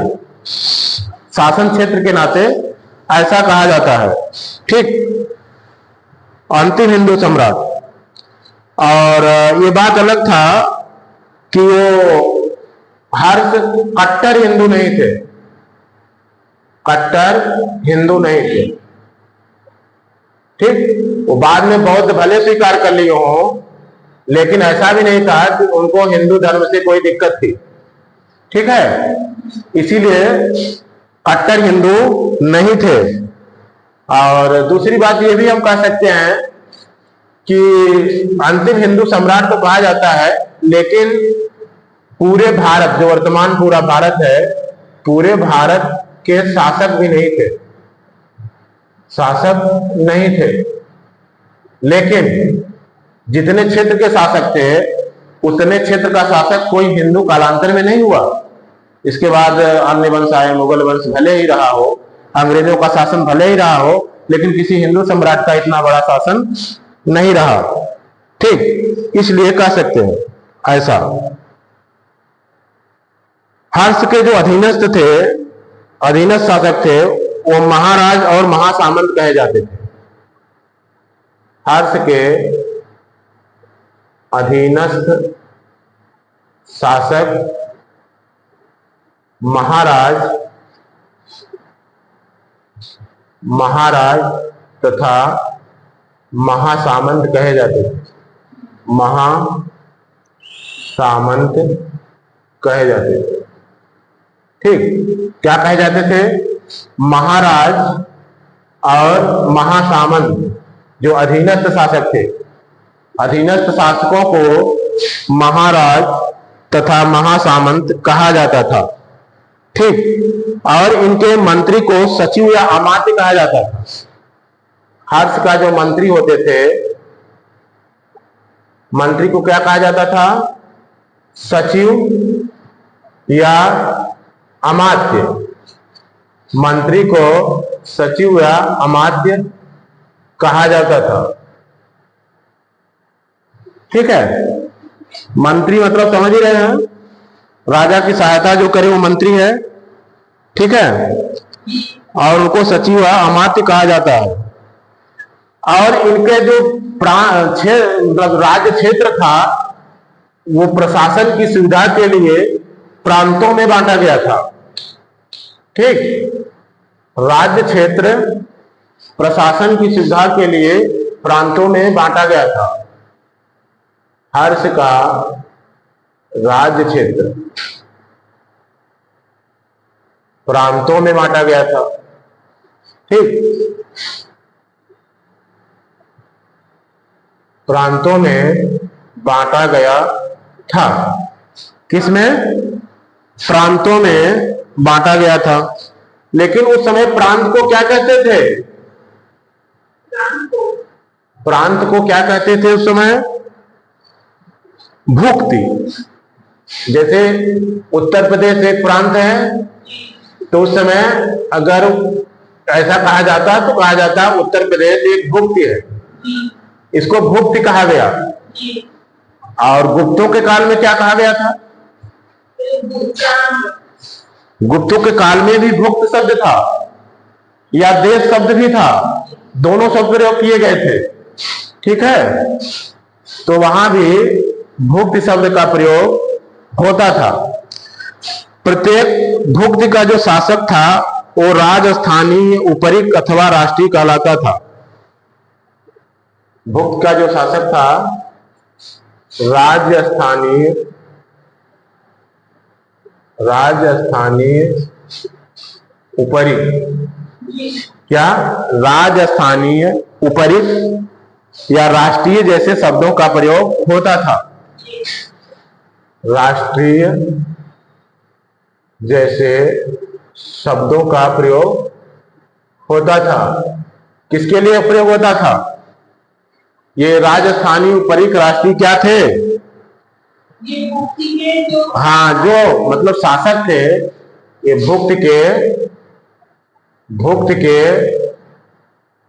शासन क्षेत्र के नाते ऐसा कहा जाता है। ठीक, अंतिम हिंदू सम्राट। और ये बात अलग था कि वो हर्ष कट्टर हिंदू नहीं थे। कट्टर हिंदू नहीं थे। ठीक, वो बाद में बौद्ध भले स्वीकार कर लिए हो, लेकिन ऐसा भी नहीं था कि उनको हिंदू धर्म से कोई दिक्कत थी। ठीक है, इसीलिए कट्टर हिंदू नहीं थे। और दूसरी बात ये भी हम कह सकते हैं कि अंतिम हिंदू सम्राट तो कहा जाता है, लेकिन पूरे भारत, जो वर्तमान पूरा भारत है, पूरे भारत के शासक भी नहीं थे। शासक नहीं थे, लेकिन जितने क्षेत्र के शासक थे, उतने क्षेत्र का शासक कोई हिंदू कालांतर में नहीं हुआ। इसके बाद अन्य वंश आए, मुगल वंश भले ही रहा हो, अंग्रेजों का शासन भले ही रहा हो, लेकिन किसी हिंदू सम्राट का इतना बड़ा शासन नहीं रहा। ठीक, इसलिए कह सकते हैं ऐसा। हर्ष के जो अधीनस्थ थे, अधीनस्थ शासक थे, वो महाराज और महासामंत कहे जाते थे। हर्ष के अधीनस्थ शासक महाराज तथा महासामंत कहे जाते थे। महासामंत कहे जाते थे। ठीक, क्या कहे जाते थे? महाराज और महासामंत, जो अधीनस्थ शासक थे, अधीनस्थ शासकों को महाराज तथा महासामंत कहा जाता था। ठीक, और इनके मंत्री को सचिव या अमात्य कहा जाता था। हर्ष का जो मंत्री होते थे, मंत्री को क्या कहा जाता था? सचिव या अमात्य। मंत्री को सचिव या अमात्य कहा जाता था। ठीक है, मंत्री मतलब समझ ही रहे हैं, राजा की सहायता जो करे वो मंत्री है। ठीक है, और उनको सचिव या अमात्य कहा जाता है। और इनके जो राज्य क्षेत्र था, वो प्रशासन की सुविधा के लिए प्रांतों में बांटा गया था। ठीक, राज्य क्षेत्र प्रशासन की सुविधा के लिए प्रांतों में बांटा गया था। हर्ष का राज्य क्षेत्र प्रांतों में बांटा गया था। ठीक, प्रांतों में बांटा गया था। किसमें? प्रांतों में बांटा गया था। लेकिन उस समय प्रांत को क्या कहते थे? प्रांत को क्या कहते थे उस समय? भुक्ति। जैसे उत्तर प्रदेश एक प्रांत है, तो उस समय अगर ऐसा कहा जाता तो कहा जाता उत्तर प्रदेश एक भुक्ति है, इसको भुक्ति कहा गया। और गुप्तों के काल में क्या कहा गया था? गुप्तों के काल में भी भुक्त शब्द था या देश शब्द भी था, दोनों शब्द प्रयोग किए गए थे। ठीक है, तो वहां भी भुक्त शब्द का प्रयोग होता था। प्रत्येक भुक्त का जो शासक था वो राजस्थानीय, उपरिक अथवा राष्ट्रीय कहलाता था। भुक्त का जो शासक था राजस्थानीय उपरिक, क्या राजस्थानीय, उपरिक या राष्ट्रीय जैसे शब्दों का प्रयोग होता था। राष्ट्रीय जैसे शब्दों का प्रयोग होता था। किसके लिए प्रयोग होता था? ये राजस्थानी, उपरिक, राष्ट्रीय क्या थे? ये भुक्ति के जो, हाँ, जो मतलब शासक थे, ये भुक्त के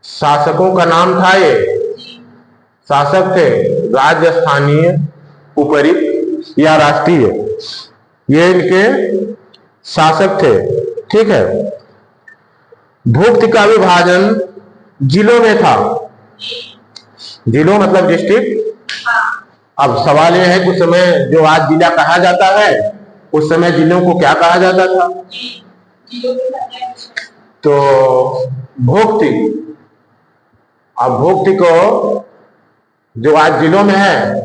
शासकों का नाम था। ये शासक थे राजस्थानीय, उपरिक या राष्ट्रीय, ये इनके शासक थे। ठीक है, भुक्त का विभाजन जिलों में था। जिलों मतलब डिस्ट्रिक्ट। अब सवाल यह है कि उस समय जो आज जिला कहा जाता है, उस समय जिलों को क्या कहा जाता था? तो भुक्ति। अब भुक्ति को जो आज जिलों में है,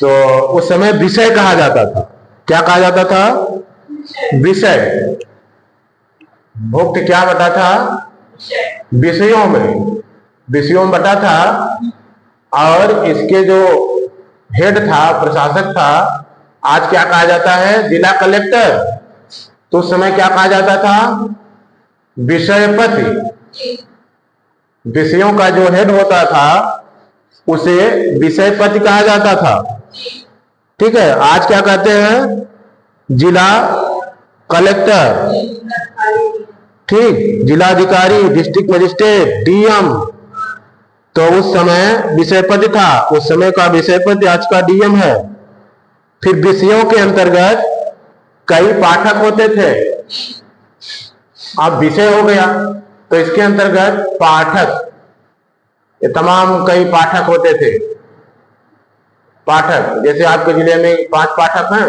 तो उस समय विषय कहा जाता था। क्या कहा जाता था? विषय। भुक्त क्या बटा था? विषयों में बटा था। और इसके जो हेड था, प्रशासक था, आज क्या कहा जाता है? जिला कलेक्टर। तो उस समय क्या कहा जाता था? विषयपति। विषयों का जो हेड होता था उसे विषयपति कहा जाता था। ठीक है, आज क्या कहते हैं? जिला कलेक्टर। ठीक, जिलाधिकारी, डिस्ट्रिक्ट मजिस्ट्रेट, डीएम, तो उस समय विषय पद था, उस समय का विषय पद आज का डीएम है। फिर विषयों के अंतर्गत कई पाठक होते थे, अब विषय हो गया तो इसके अंतर्गत पाठक, ये तमाम कई पाठक होते थे। पाठक जैसे आपके जिले में 5 पाठक हैं,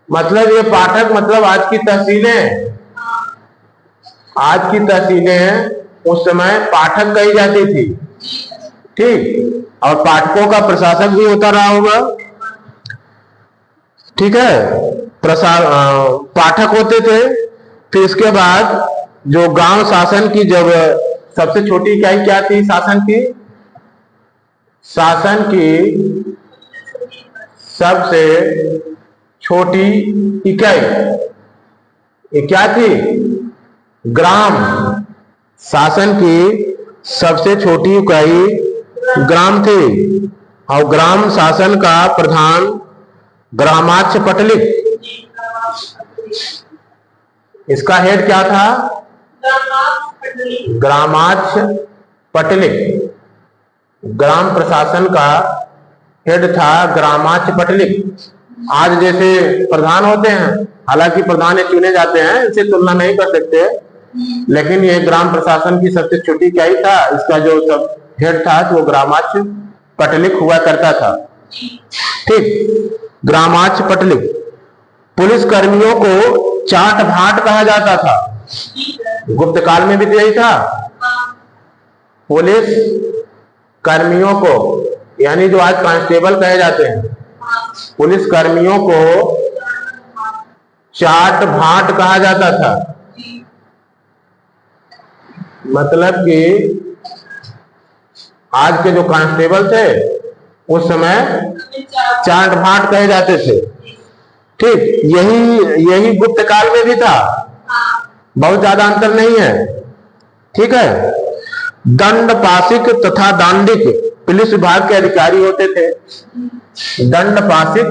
मतलब ये पाठक मतलब आज की तहसीलें, आज की तहसीलें उस समय पाठक कही जाती थी। ठीक, और पाठकों का प्रशासक भी होता रहा होगा। ठीक है, पाठक होते थे। फिर इसके बाद जो गांव शासन की जब सबसे छोटी इकाई क्या थी शासन की? शासन की सबसे छोटी इकाई ये क्या थी? ग्राम। शासन की सबसे छोटी इकाई ग्राम थी, और ग्राम शासन का प्रधान ग्रामाध्यक्ष पटलिक, इसका हेड क्या था? ग्रामाध्यक्ष पटलिक। ग्राम प्रशासन का हेड था ग्रामाध्यक्ष पटलिक। आज जैसे प्रधान होते हैं, हालांकि प्रधान ये चुने जाते हैं, इनसे तुलना नहीं कर सकते, लेकिन ये ग्राम प्रशासन की सबसे छोटी इकाई था। इसका जो सब हेड था तो वो ग्रामाध्यक्ष पटलिक हुआ करता था। ठीक, ग्रामाध्यक्ष पटलिक। पुलिस कर्मियों को चाट भाट कहा जाता था, गुप्त काल में भी यही था। पुलिस कर्मियों को, यानी जो आज कांस्टेबल कहे जाते हैं, पुलिस कर्मियों को चाट भाट कहा जाता था। मतलब कि आज के जो कांस्टेबल थे उस समय चाट भाट कहे जाते थे। ठीक, यही गुप्त काल में भी था, बहुत ज्यादा अंतर नहीं है। ठीक है, दंड पाशिक तथा दांडिक पुलिस विभाग के अधिकारी होते थे। दंड पाशिक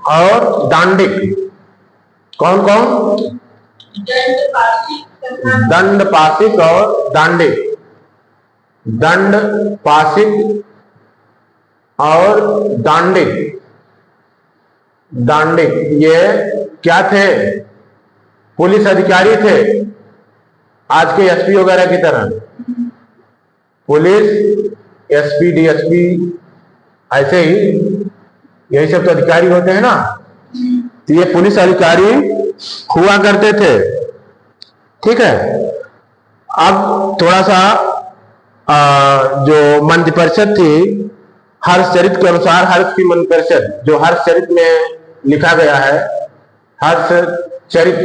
और दांडिक कौन कौन? दंड पाशिक और दांडिक। दंड पाशिक और दांडिक, दांडिक ये क्या थे? पुलिस अधिकारी थे, आज के एसपी वगैरह की तरह। पुलिस एसपी डीएसपी ऐसे ही, यही सब तो अधिकारी होते हैं ना। तो ये पुलिस अधिकारी हुआ करते थे। ठीक है, अब थोड़ा सा जो मंत्रिपरिषद थी, हर्षचरित के अनुसार, हर्ष की मंत्रिपरिषद जो हर्षचरित में लिखा गया है, हर्षचरित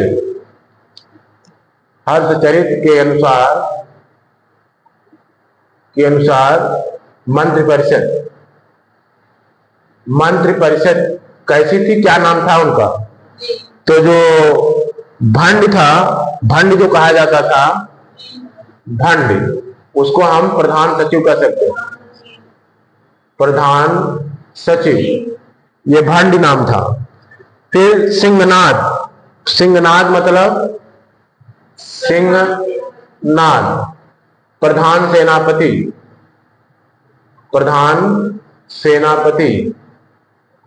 के अनुसार मंत्रिपरिषद कैसी थी, क्या नाम था उनका? तो जो भंड था, भंड जो कहा जाता था, भंड, उसको हम प्रधान सचिव कह सकते हैं। प्रधान सचिव, ये भंड नाम था। फिर सिंहनाद, सिंहनाद मतलब सिंहनाद, प्रधान सेनापति, प्रधान सेनापति।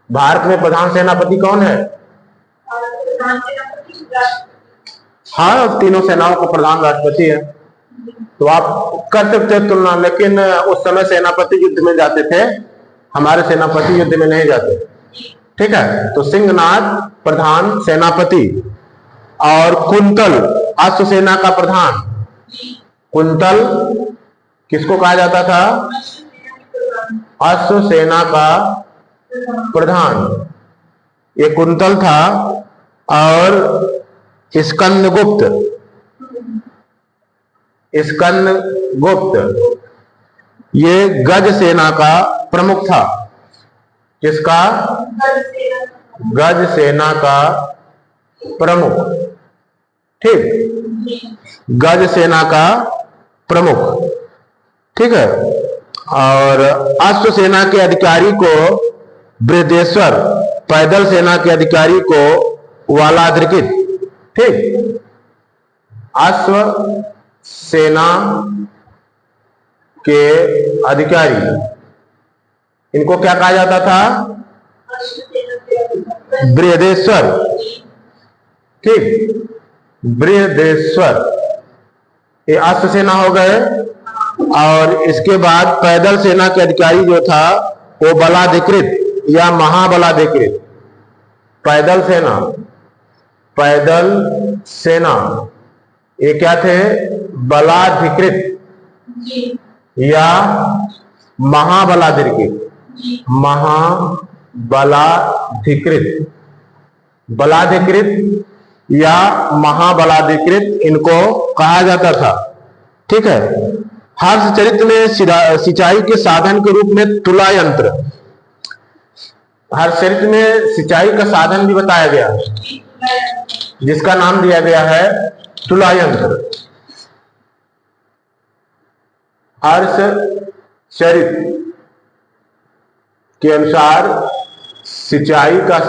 भारत में प्रधान सेनापति कौन है? हाँ, तीनों सेनाओं को प्रधान राष्ट्रपति है। तो आप कर सकते हैं तुलना, लेकिन उस समय सेनापति युद्ध में जाते थे, हमारे सेनापति युद्ध में नहीं जाते। ठीक है, तो सिंहनाद प्रधान सेनापति, और कुंतल अश्व सेना का प्रधान। कुंतल किसको कहा जाता था? अश्व सेना का प्रधान, ये कुंतल था। और स्कंदगुप्त, स्कंदगुप्त ये गज सेना का प्रमुख था। किसका? गज सेना का प्रमुख। ठीक, गज सेना का प्रमुख। ठीक है, और अश्व सेना के अधिकारी को बृहदेश्वर, पैदल सेना के अधिकारी को वालाधिकृत। ठीक, अश्व सेना के अधिकारी, इनको क्या कहा जाता था? बृहदेश्वर। ठीक, बृहदेश्वर। ये अश्व सेना हो गए। और इसके बाद पैदल सेना के अधिकारी जो था वो बलाधिकृत या महाबलाधिकृत। पैदल सेना, पैदल सेना ये क्या थे? बलाधिकृत या महाबलाधिकृत। महाबलाधिकृत, बलाधिकृत या महाबलाधिकृत इनको कहा जाता था। ठीक है। हर्षचरित्र में सिंचाई के साधन के रूप में तुला यंत्र, हर्षचरित्र में सिंचाई का साधन भी बताया गया है, जिसका नाम दिया गया है तुला यंत्र। हर्षचरित्र के अनुसार सिंचाई का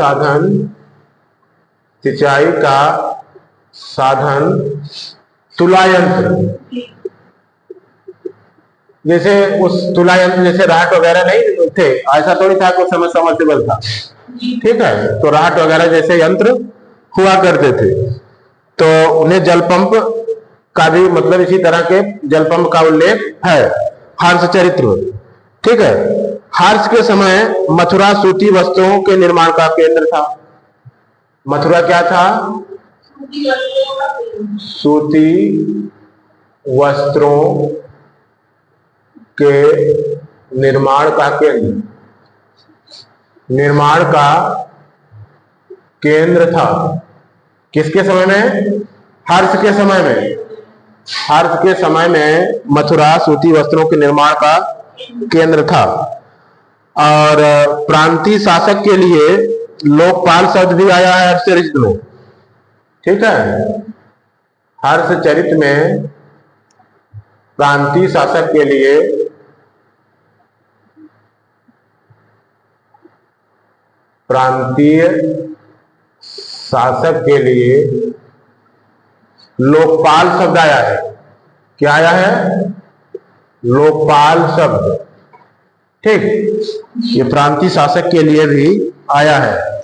साधन तुला यंत्र। जैसे उस तुला यंत्र जैसे राहट वगैरह नहीं थे, ऐसा थोड़ी था कि उस समय समर्सिबल था। ठीक है, तो राहट वगैरह जैसे यंत्र हुआ करते थे, तो उन्हें जल पंप का भी मतलब इसी तरह के जल पंप का उल्लेख है हर्षचरित्र। ठीक है। हर्ष के समय मथुरा सूती वस्त्रों के निर्माण का केंद्र था। मथुरा क्या था? सूती वस्त्रों के निर्माण का केंद्र था। किसके समय में? हर्ष के समय में। हर्ष के समय में मथुरा सूती वस्त्रों के निर्माण का केंद्र था। और प्रांतीय शासक के लिए लोकपाल शब्द भी आया है हर्षचरित्र में। ठीक है। हर्षचरित्र में प्रांतीय शासक के लिए लोकपाल शब्द आया है। क्या आया है? लोकपाल शब्द। ठीक, ये प्रांतीय शासक के लिए भी आया है।